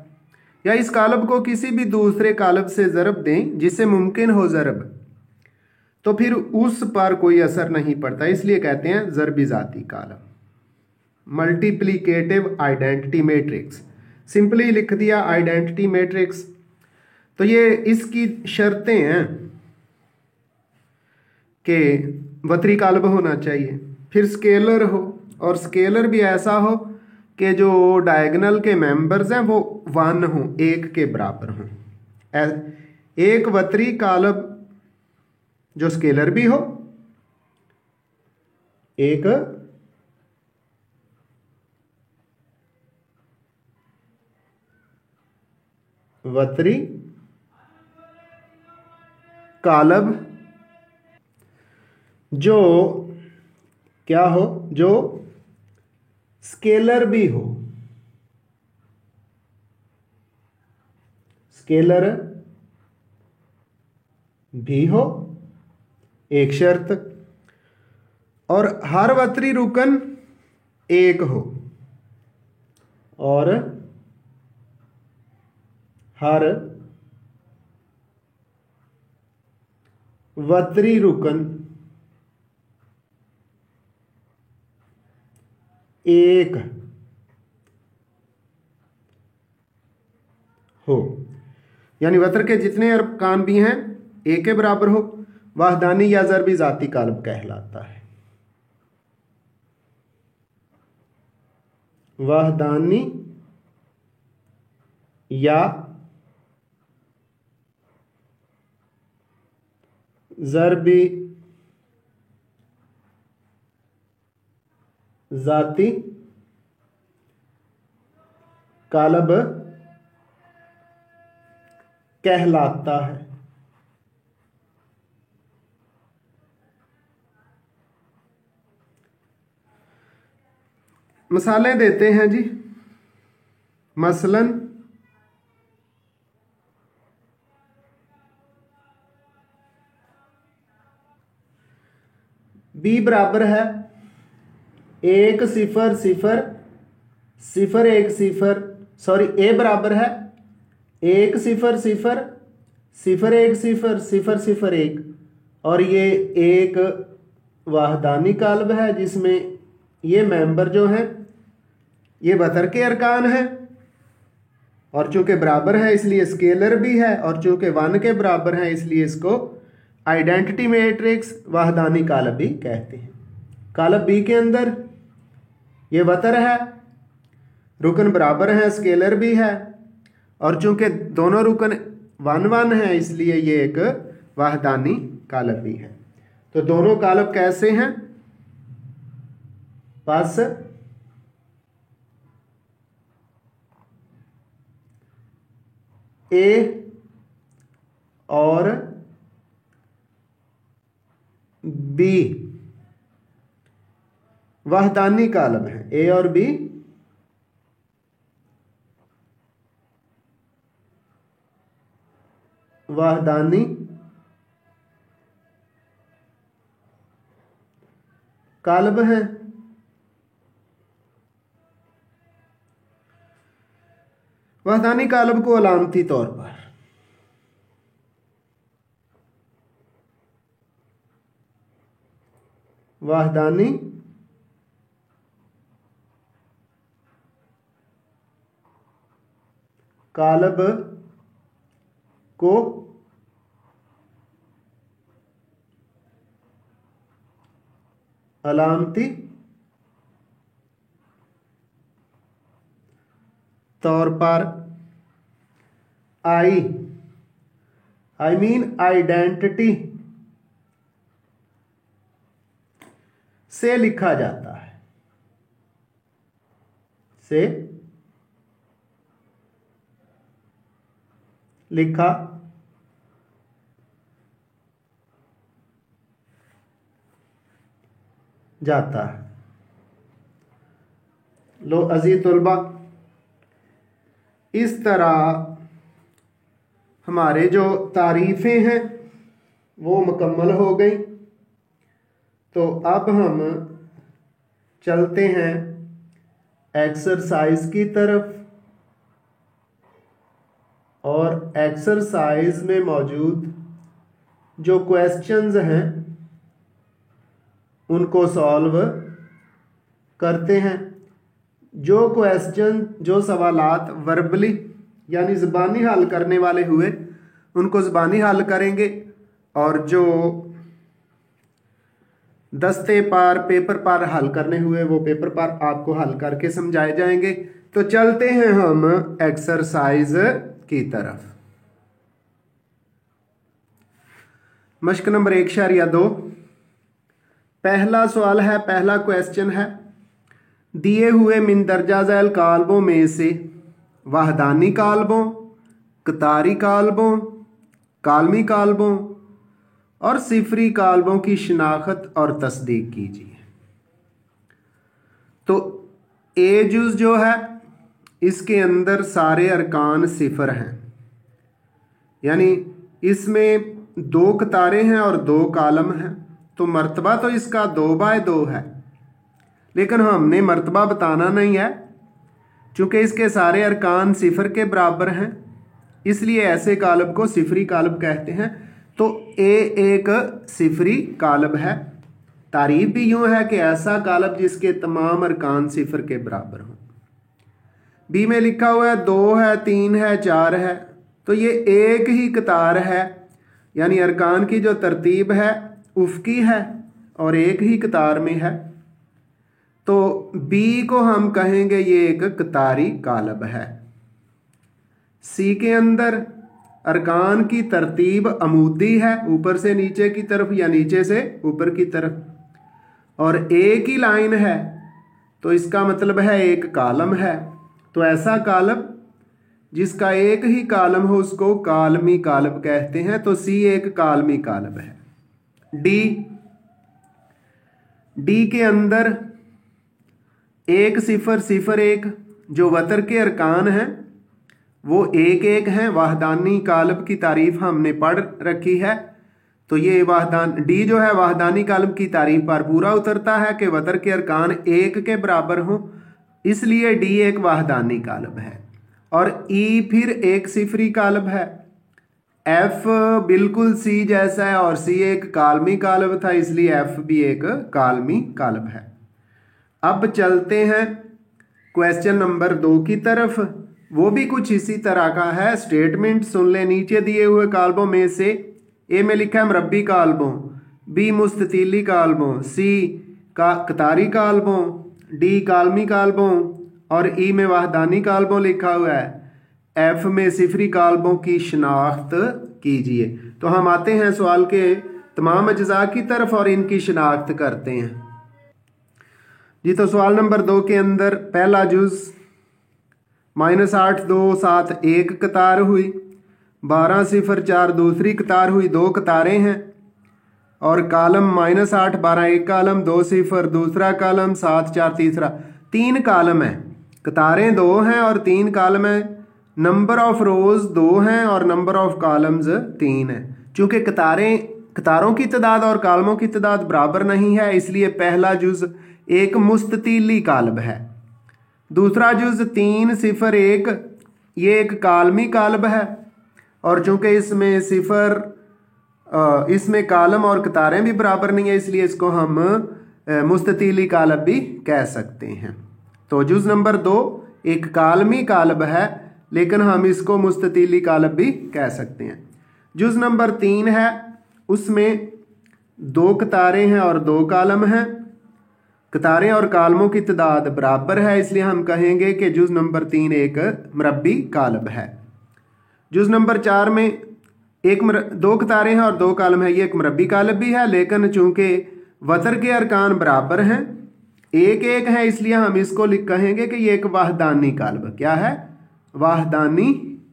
या इस कालब को किसी भी दूसरे कालब से ज़रब दें जिससे मुमकिन हो ज़रब, तो फिर उस पर कोई असर नहीं पड़ता, इसलिए कहते हैं ज़रबी ज़ाती कालब। मल्टीप्लिकेटिव आइडेंटिटी मैट्रिक्स, सिंपली लिख दिया आइडेंटिटी मैट्रिक्स। तो ये इसकी शर्तें हैं कि वतरी कालब होना चाहिए, फिर स्केलर हो, और स्केलर भी ऐसा हो कि जो डायगोनल के मेंबर्स हैं वो 1 हो, एक के बराबर हो। एक वतरी कालब जो स्केलर भी हो, एक वतरी कालब जो क्या हो, जो स्केलर भी हो। स्केलर भी हो, एक शर्त, और हर वतरी रुकन एक हो, और हर वतरी रुकन एक हो, यानी वतर के जितने अरकान भी हैं एक के बराबर हो, वाहदानी या ज़रबी ज़ाती कालब कहलाता है। वाहदानी या ज़रबी ज़ाती कालब कहलाता है। मिसालें देते हैं जी। मसलन बी बराबर है 1 0 0 0 1 0, सॉरी ए बराबर है 1 0 0 0 1 0 0 0 1 और ये एक वाहदानी कालब है जिसमें ये मेंबर जो हैं ये वतर के अरकान है और चूंकि बराबर है इसलिए स्केलर भी है और चूंकि 1 के बराबर है इसलिए इसको आइडेंटिटी मैट्रिक्स वाहदानी कालब भी कहते हैं। कालब बी के अंदर ये वतर है, रुकन बराबर है, स्केलर भी है और चूंकि दोनों रुकन 1 1 है इसलिए ये एक वाहदानी कालब भी है। तो दोनों कालब कैसे हैं? बस ए और बी वाहदानी कालब है। ए और बी वाहदानी कालब है। वाहदानी कालब को अलामती तौर पर वाहदानी कालब को अलामती तौर पर आई मीन आइडेंटिटी से लिखा जाता है, से लिखा जाता है। लो अजीज तुलबा, इस तरह हमारे जो तारीफ़ें हैं वो मुकम्मल हो गई। तो अब हम चलते हैं एक्सरसाइज की तरफ और एक्सरसाइज में मौजूद जो क्वेश्चंस हैं उनको सॉल्व करते हैं। जो क्वेश्चन जो सवालात वर्बली यानी ज़बानी हल करने वाले हुए उनको ज़बानी हल करेंगे और जो दस्ते पर पेपर पर हल करने हुए वो पेपर पर आपको हल करके समझाए जाएंगे। तो चलते हैं हम एक्सरसाइज की तरफ। मश्क नंबर 1.2 पहला सवाल है, पहला क्वेश्चन है, दिए हुए मिंदरजा झैल कालबों में से वाहदानी कालबों, कतारी कालबों, कालमी कालबों और सिफरी कालबों की शिनाख्त और तस्दीक कीजिए। तो ए जुज़ जो है इसके अंदर सारे अरकान सिफर हैं, यानी इसमें 2 कतारें हैं और 2 कालम हैं। तो मर्तबा तो इसका 2/2 है, लेकिन हमने मर्तबा बताना नहीं है चूँकि इसके सारे अरकान सिफर के बराबर हैं, इसलिए ऐसे कालब को सिफरी कालब कहते हैं। तो ए एक सिफरी कालब है। तारीफ भी यूँ है कि ऐसा कालब जिसके तमाम अरकान सिफर के बराबर हों। बी में लिखा हुआ है 2 है, 3 है, 4 है। तो ये एक ही कतार है, यानी अरकान की जो तरतीब है उफ़की है और एक ही कतार में है। तो बी को हम कहेंगे ये एक कतारी कालब है। सी के अंदर अरकान की तरतीब अमूदी है, ऊपर से नीचे की तरफ या नीचे से ऊपर की तरफ, और एक ही लाइन है तो इसका मतलब है एक कालम है। तो ऐसा कालब जिसका एक ही कालम हो उसको कालमी कालब कहते हैं। तो सी एक कालमी कालब है। डी के अंदर 1 0 0 1 जो वतर के अरकान हैं वो 1 1 हैं। वाहदानी कालब की तारीफ हमने पढ़ रखी है। तो ये डी जो है वाहदानी कालब की तारीफ पर पूरा उतरता है कि वतर के अरकान 1 के बराबर हों, इसलिए डी एक वाहदानी कालब है। और ई फिर एक सिफरी कालब है। एफ बिल्कुल सी जैसा है और सी एक काल्मी कालब था, इसलिए एफ भी एक काल्मी कालब है। अब चलते हैं क्वेश्चन नंबर 2 की तरफ। वो भी कुछ इसी तरह का है। स्टेटमेंट सुन ले। नीचे दिए हुए काल्बों में से ए में लिखा है मरब्बी काल्बों, बी मुस्ततीली काल्बों, सी का कतारी काल्बों, डी काल्मी काल्बों और ई में वाहदानी काल्बों लिखा हुआ है। एफ में सिफरी काल्बों की शनाख्त कीजिए। तो हम आते हैं सवाल के तमाम अज्जा की तरफ और इनकी शनाख्त करते हैं जी। तो सवाल नंबर 2 के अंदर पहला जुज -8 2 7 एक कतार हुई, 12 0 4 दूसरी कतार हुई, 2 कतारें हैं और कालम -8 12 एक कालम, 2 0 दूसरा कालम, 7 4 तीसरा, 3 कालम है। कतारें 2 हैं और 3 कालम है। नंबर ऑफ रोज 2 हैं और नंबर ऑफ कॉलम्स 3 है। चूंकि कतारों की तादाद और कालमों की तादाद बराबर नहीं है, इसलिए पहला जुज एक मुस्ततीली कालब है। दूसरा जुज 3 0 1 ये एक कालमी कालब है और चूंकि इसमें कालम और कतारें भी बराबर नहीं है, इसलिए इसको हम मुस्ततीली कालब भी कह सकते हैं। तो जुज नंबर 2 एक कालमी कालब है, लेकिन हम इसको मुस्ततीली कालब भी कह सकते हैं। जुज नंबर 3 है, उसमें 2 कतारें हैं और 2 कालम हैं। कतारें और कालमों की तादाद बराबर है, इसलिए हम कहेंगे कि जुज नंबर 3 एक मरब्बी कालब है। जुज नंबर 4 में 2 कतारें हैं और 2 कालम है, ये एक मरब्बी कालब भी है, लेकिन चूंकि वतर के अरकान बराबर हैं, एक एक है, इसलिए हम इसको कहेंगे कि ये एक वाहदानी कालब क्या है, वाहदानी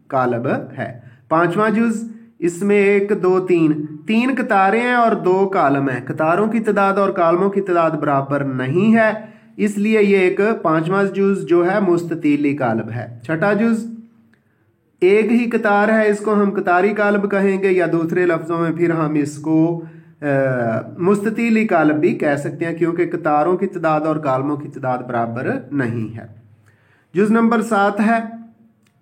कालब है। 5वां जुज, इसमें 1 2 3 कतारें हैं और 2 कालम हैं। कतारों की तादाद और कालमों की तादाद बराबर नहीं है, इसलिए ये एक 5वां जुज जो है मुस्ततीली कालब है। 6ठा जुज एक ही कतार है, इसको हम कतारी कालब कहेंगे, या दूसरे लफ्जों में फिर हम इसको मुस्ततीली कालब भी कह सकते हैं, क्योंकि कतारों की तादाद और कालमों की तादाद बराबर नहीं है। जुज नंबर 7 है,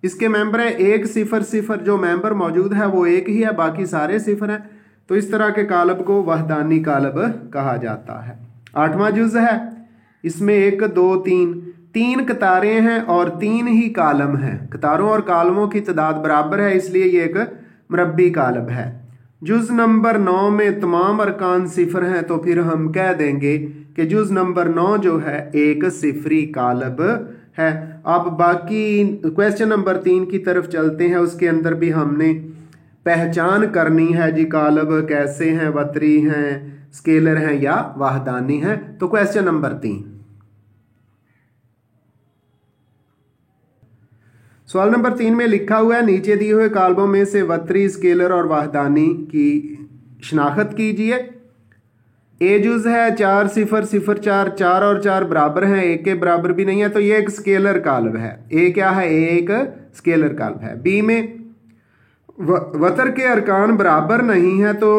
इसके मेंबर है 1 0 0, जो मेंबर मौजूद है वो एक ही है, बाकी सारे 0 हैं, तो इस तरह के कालब को वहदानी कालब कहा जाता है। 8वां जुज है, इसमें 1 2 3 कतारें हैं और 3 ही कालम हैं। कतारों और कालमों की तादाद बराबर है, इसलिए ये एक मरब्बी कालब है। जुज नंबर 9 में तमाम अरकान 0 हैं, तो फिर हम कह देंगे कि जुज नंबर 9 जो है एक सिफरी कालब है। अब बाकी क्वेश्चन नंबर 3 की तरफ चलते हैं। उसके अंदर भी हमने पहचान करनी है जी, कालब कैसे हैं, वतरी हैं, स्केलर हैं या वाहदानी हैं। तो क्वेश्चन नंबर 3, सवाल नंबर 3 में लिखा हुआ है, नीचे दिए हुए कालबों में से वतरी, स्केलर और वाहदानी की शनाख्त कीजिए। ए जुज है 4 0 0 4, 4 और 4 बराबर हैं, एक के बराबर भी नहीं है, तो ये एक स्केलर कालब है। ए क्या है, एक स्केलर कालब है। बी में वतर के अरकान बराबर नहीं है, तो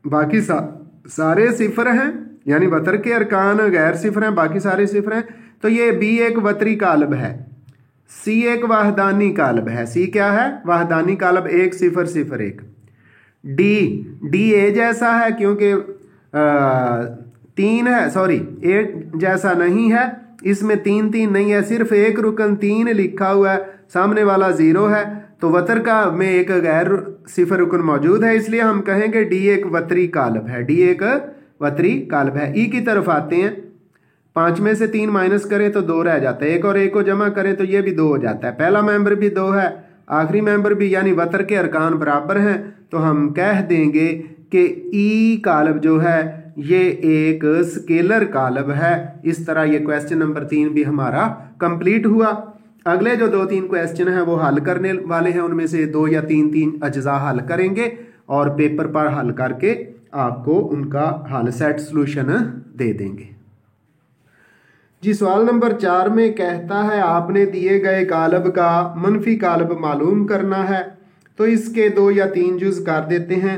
बाकी सारे 0 हैं, यानी वतर के अरकान गैर 0 हैं, बाकी सारे 0 हैं, तो ये बी एक वतरी कालब है। सी एक वाहदानी कालब है। सी क्या है, वाहदानी कालब 1 0 0 1। डी ए जैसा है, क्योंकि 3 है, सॉरी ए जैसा नहीं है, इसमें 3 3 नहीं है, सिर्फ एक रुकन 3 लिखा हुआ है, सामने वाला 0 है, तो वतर का में एक गैर 0 रुकन मौजूद है, इसलिए हम कहेंगे डी एक वतरी कालब है। डी एक वतरी कालब है। ई की तरफ आते हैं, 5 में से 3 माइनस करें तो 2 रह जाता है, 1 और 1 को जमा करें तो ये भी 2 हो जाता है। पहला मेंबर भी 2 है, आखिरी मेंबर भी, यानी वतर के अरकान बराबर हैं, तो हम कह देंगे कि ई कालब जो है ये एक स्केलर कालब है। इस तरह ये क्वेश्चन नंबर 3 भी हमारा कंप्लीट हुआ। अगले जो 2-3 क्वेश्चन हैं वो हल करने वाले हैं, उनमें से 2 या 3 अज्जा हल करेंगे और पेपर पर हल करके आपको उनका हल सेट सोल्यूशन दे देंगे जी। सवाल नंबर 4 में कहता है आपने दिए गए कालब का मनफी कालब मालूम करना है, तो इसके 2 या 3 जुज कर देते हैं।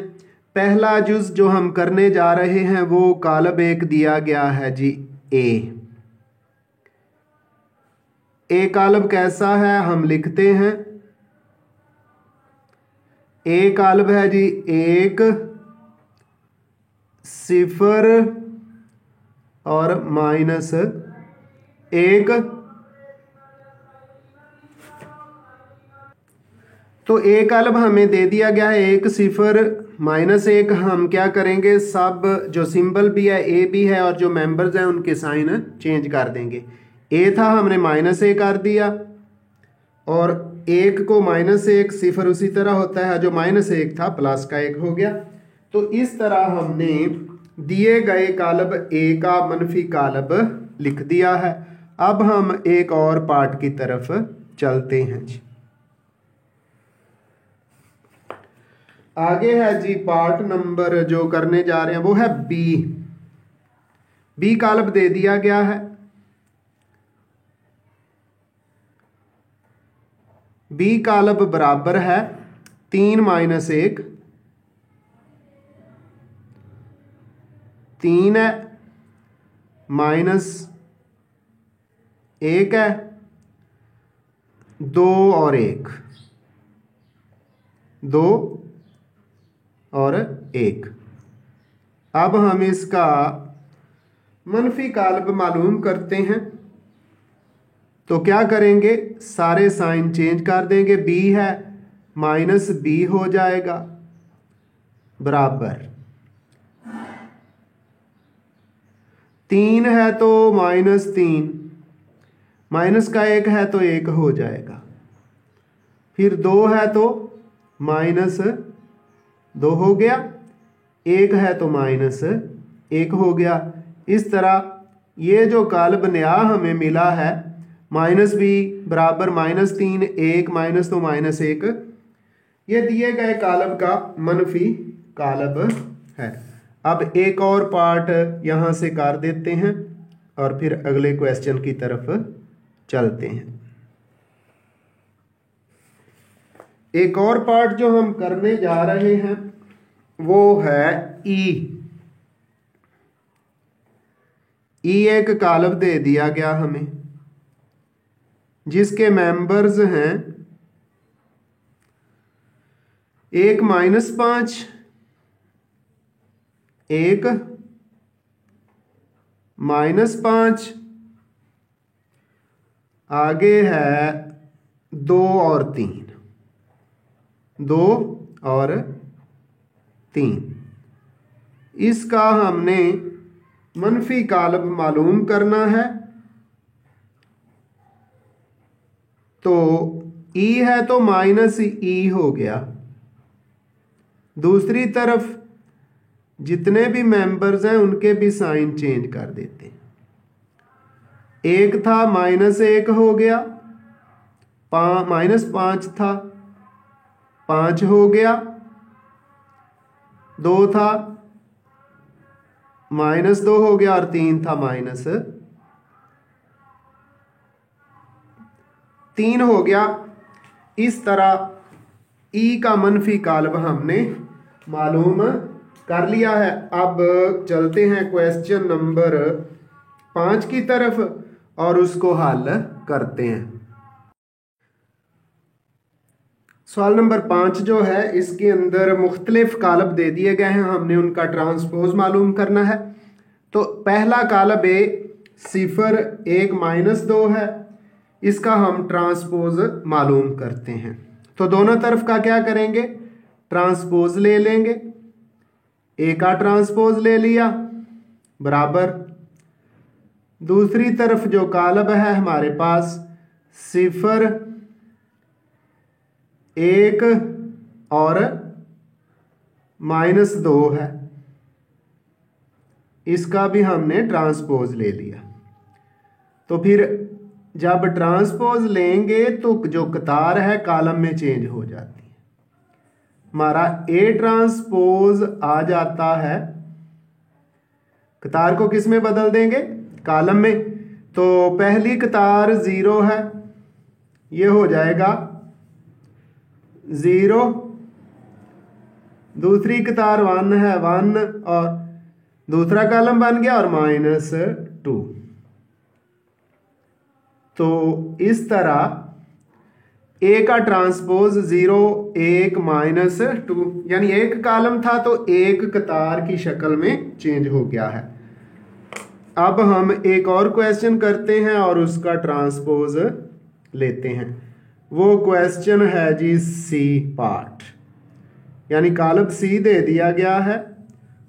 पहला जुज जो हम करने जा रहे हैं वो कालब एक दिया गया है जी, ए कालब कैसा है हम लिखते हैं, ए कालब है जी 1 0 और -1। तो ए कालब हमें दे दिया गया है 1 0 -1। हम क्या करेंगे, सब जो सिंबल भी है ए भी है और जो मेंबर्स हैं उनके साइन चेंज कर देंगे। ए था हमने -a कर दिया और 1 को -1, 0 उसी तरह होता है, जो -1 था प्लस का 1 हो गया। तो इस तरह हमने दिए गए कालब ए का मनफी कालब लिख दिया है। अब हम एक और पार्ट की तरफ चलते हैं जी। आगे है जी पार्ट नंबर जो करने जा रहे हैं वो है बी कालब दे दिया गया है। बी कालब बराबर है 3 -1, 3 है -1 है 2 और 1, 2 और 1। अब हम इसका मनफी कालब मालूम करते हैं। तो क्या करेंगे, सारे साइन चेंज कर देंगे। बी है -b हो जाएगा बराबर 3 है तो -3, माइनस का 1 है तो 1 हो जाएगा। फिर 2 है तो -2 हो गया, 1 है तो -1 हो गया। इस तरह ये जो कालब नया हमें मिला है -b बराबर -3, 1 -2 -1, ये दिए गए कालब का मनफी कालब है। अब एक और पार्ट यहाँ से कर देते हैं और फिर अगले क्वेश्चन की तरफ चलते हैं। एक और पार्ट जो हम करने जा रहे हैं वो है ई एक कालब दे दिया गया हमें जिसके मेंबर्स हैं 1 -5, 1 -5, आगे है 2 और 3, 2 और 3। इसका हमने मनफी कालब मालूम करना है। तो ई है तो -e हो गया। दूसरी तरफ जितने भी मेंबर्स हैं उनके भी साइन चेंज कर देते हैं। 1 था -1 हो गया, -5 था 5 हो गया, 2 था -2 हो गया और 3 था -3 हो गया। इस तरह ई का मनफी कालब हमने मालूम कर लिया है। अब चलते हैं क्वेश्चन नंबर 5 की तरफ और उसको हल करते हैं। सवाल नंबर 5 जो है इसके अंदर मुख्तलिफ कालब दे दिए गए हैं, हमने उनका ट्रांसपोज मालूम करना है। तो पहला कालब ए 0 1 -2 है, इसका हम ट्रांसपोज मालूम करते हैं। तो दोनों तरफ का क्या करेंगे, ट्रांसपोज ले लेंगे। ए का ट्रांसपोज ले लिया बराबर दूसरी तरफ जो कालब है हमारे पास 0 1 और -2 है, इसका भी हमने ट्रांसपोज ले लिया। तो फिर जब ट्रांसपोज लेंगे तो जो कतार है कालम में चेंज हो जाती है। हमारा ए ट्रांसपोज आ जाता है, कतार को किस में बदल देंगे, कालम में। तो पहली कतार 0 है, ये हो जाएगा 0। दूसरी कतार 1 है, 1 और दूसरा कॉलम बन गया और -2। तो इस तरह ए का ट्रांसपोज 0 1 -2, यानी एक कॉलम था तो एक कतार की शक्ल में चेंज हो गया है। अब हम एक और क्वेश्चन करते हैं और उसका ट्रांसपोज लेते हैं। वो क्वेश्चन है जी सी पार्ट, यानी कॉलम सी दे दिया गया है,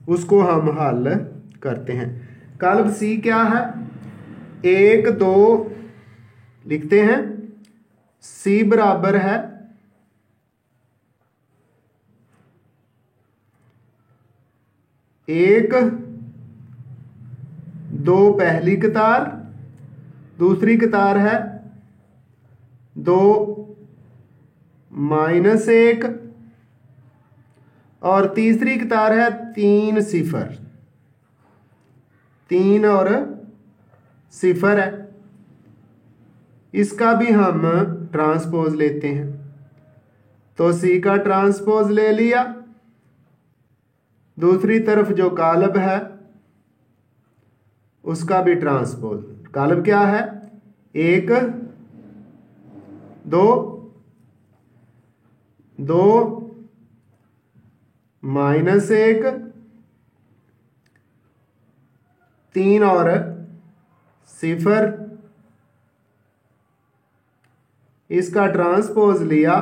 उसको हम हल करते हैं। कॉलम सी क्या है, 1 2 लिखते हैं, सी बराबर है 1 2 पहली कतार, दूसरी कतार है 2 -1 और तीसरी कतार है 3 0, 3 और 0 है। इसका भी हम ट्रांसपोज लेते हैं, तो सी का ट्रांसपोज ले लिया। दूसरी तरफ जो कॉलम है उसका भी ट्रांसपोज। कॉलम क्या है, 1 2 2 -1 3 और 0, इसका ट्रांसपोज लिया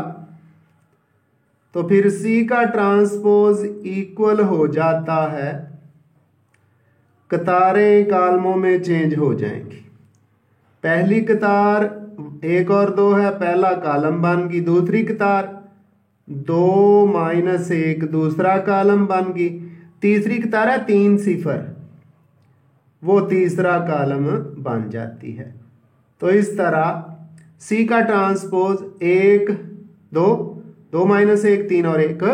तो फिर सी का ट्रांसपोज इक्वल हो जाता है, कतारें कॉलमों में चेंज हो जाएंगी। पहली कतार 1 और 2 है, पहला कॉलम बन गई। दूसरी कतार 2 -1 दूसरा कॉलम बन गई। तीसरी कतार है 3 0, वो तीसरा कॉलम बन जाती है। तो इस तरह सी का ट्रांसपोज 1 2 2 -1 3 और 1,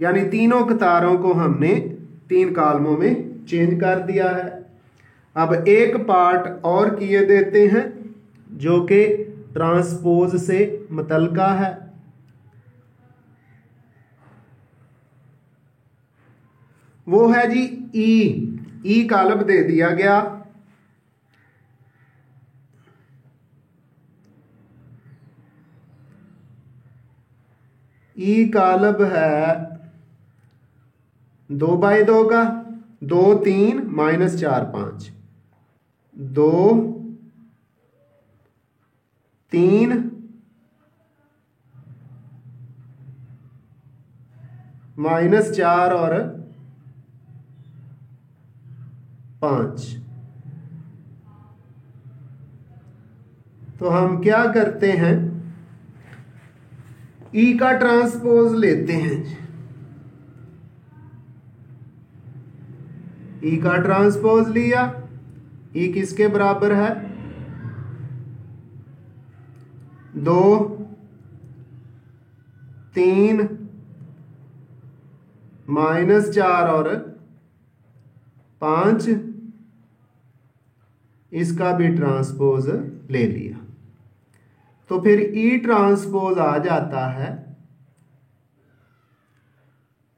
यानी तीनों कतारों को हमने 3 कॉलमों में चेंज कर दिया है। अब एक पार्ट और किए देते हैं जो कि ट्रांसपोज से मुतल्लिका है। वो है जी ई कॉलम दे दिया गया, ई कॉलम है 2 बाई 2 का, 2 3 -4 5, 2 3 -4 और 5। तो हम क्या करते हैं, ई का ट्रांसपोज लेते हैं। ई का ट्रांसपोज लिया, ई किसके बराबर है, 2 3 -4 और 5, इसका भी ट्रांसपोज ले लिया। तो फिर ई ट्रांसपोज आ जाता है,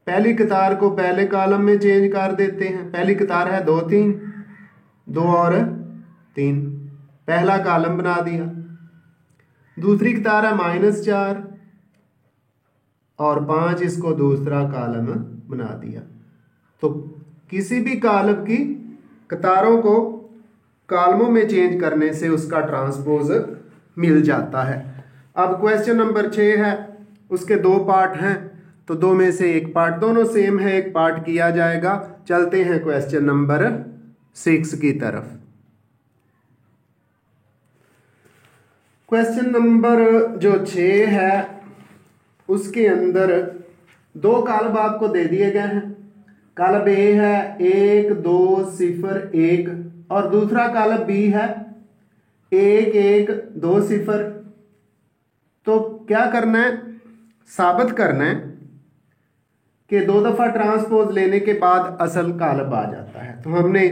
पहली कतार को पहले कॉलम में चेंज कर देते हैं। पहली कतार है 2 3, 2 और 3, पहला कॉलम बना दिया। दूसरी कतार है -4 और 5, इसको दूसरा कॉलम बना दिया। तो किसी भी कॉलम की कतारों को कॉलमों में चेंज करने से उसका ट्रांसपोज मिल जाता है। अब क्वेश्चन नंबर 6 है, उसके 2 पार्ट हैं, तो 2 में से एक पार्ट, दोनों सेम है, एक पार्ट किया जाएगा। चलते हैं क्वेश्चन नंबर 6 की तरफ। क्वेश्चन नंबर जो 6 है उसके अंदर 2 कॉलम आपको दे दिए गए हैं। कॉलम ए है 1 2 0 1 और दूसरा कॉलम बी है 1 1 2 0। तो क्या करना है, साबित करना है कि 2 दफा ट्रांसपोज लेने के बाद असल कॉलम आ जाता है। तो हमने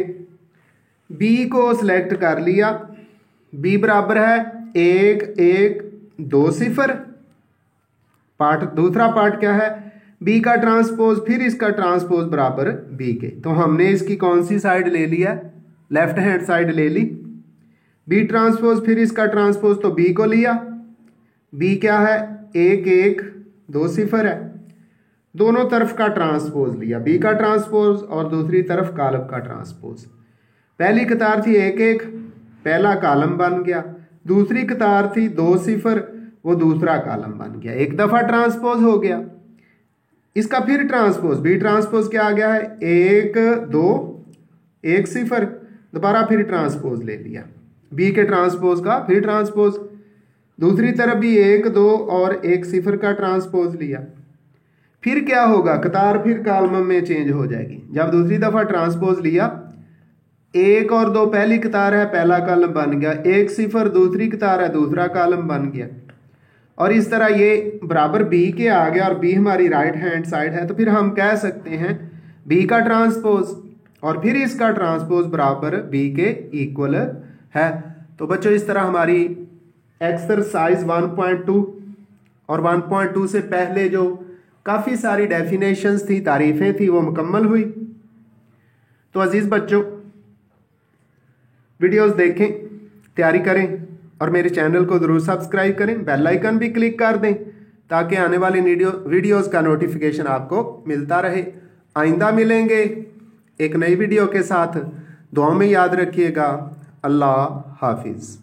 बी को सिलेक्ट कर लिया, बी बराबर है 1 1 2 0। पार्ट, दूसरा पार्ट क्या है, बी का ट्रांसपोज, फिर इसका ट्रांसपोज बराबर बी के। तो हमने इसकी कौन सी साइड ले लिया, लेफ्ट हैंड साइड ले ली। बी ट्रांसपोज फिर इसका ट्रांसपोज, तो बी को लिया, बी क्या है, 1 1 2 0 है, दोनों तरफ का ट्रांसपोज लिया, बी का ट्रांसपोज और दूसरी तरफ कॉलम का ट्रांसपोज। पहली कतार थी 1 1, पहला कॉलम बन गया, दूसरी कतार थी 2 0, वो दूसरा कॉलम बन गया, एक दफ़ा ट्रांसपोज हो गया। इसका फिर ट्रांसपोज, बी ट्रांसपोज क्या आ गया है, 1 2 1 0, दोबारा फिर ट्रांसपोज ले लिया, बी के ट्रांसपोज का फिर ट्रांसपोज, दूसरी तरफ भी 1 2 और 1 0 का ट्रांसपोज लिया। फिर क्या होगा, कतार फिर कॉलम में चेंज हो जाएगी। जब दूसरी दफ़ा ट्रांसपोज लिया, 1 और 2 पहली कतार है, पहला कॉलम बन गया, 1 0 दूसरी कतार है, दूसरा कॉलम बन गया, और इस तरह ये बराबर बी के आ गया, और बी हमारी राइट हैंड साइड है, तो फिर हम कह सकते हैं बी का ट्रांसपोज और फिर इसका ट्रांसपोज बराबर बी के इक्वल है। तो बच्चों इस तरह हमारी एक्सरसाइज 1.2 और 1.2 से पहले जो काफ़ी सारी डेफिनेशंस थी, तारीफें थी, वो मुकम्मल हुई। तो अजीज़ बच्चों, वीडियोस देखें, तैयारी करें और मेरे चैनल को ज़रूर सब्सक्राइब करें, बेल आइकन भी क्लिक कर दें ताकि आने वाली वीडियोस का नोटिफिकेशन आपको मिलता रहे। आइंदा मिलेंगे एक नई वीडियो के साथ, दुआ में याद रखिएगा। अल्लाह हाफिज़।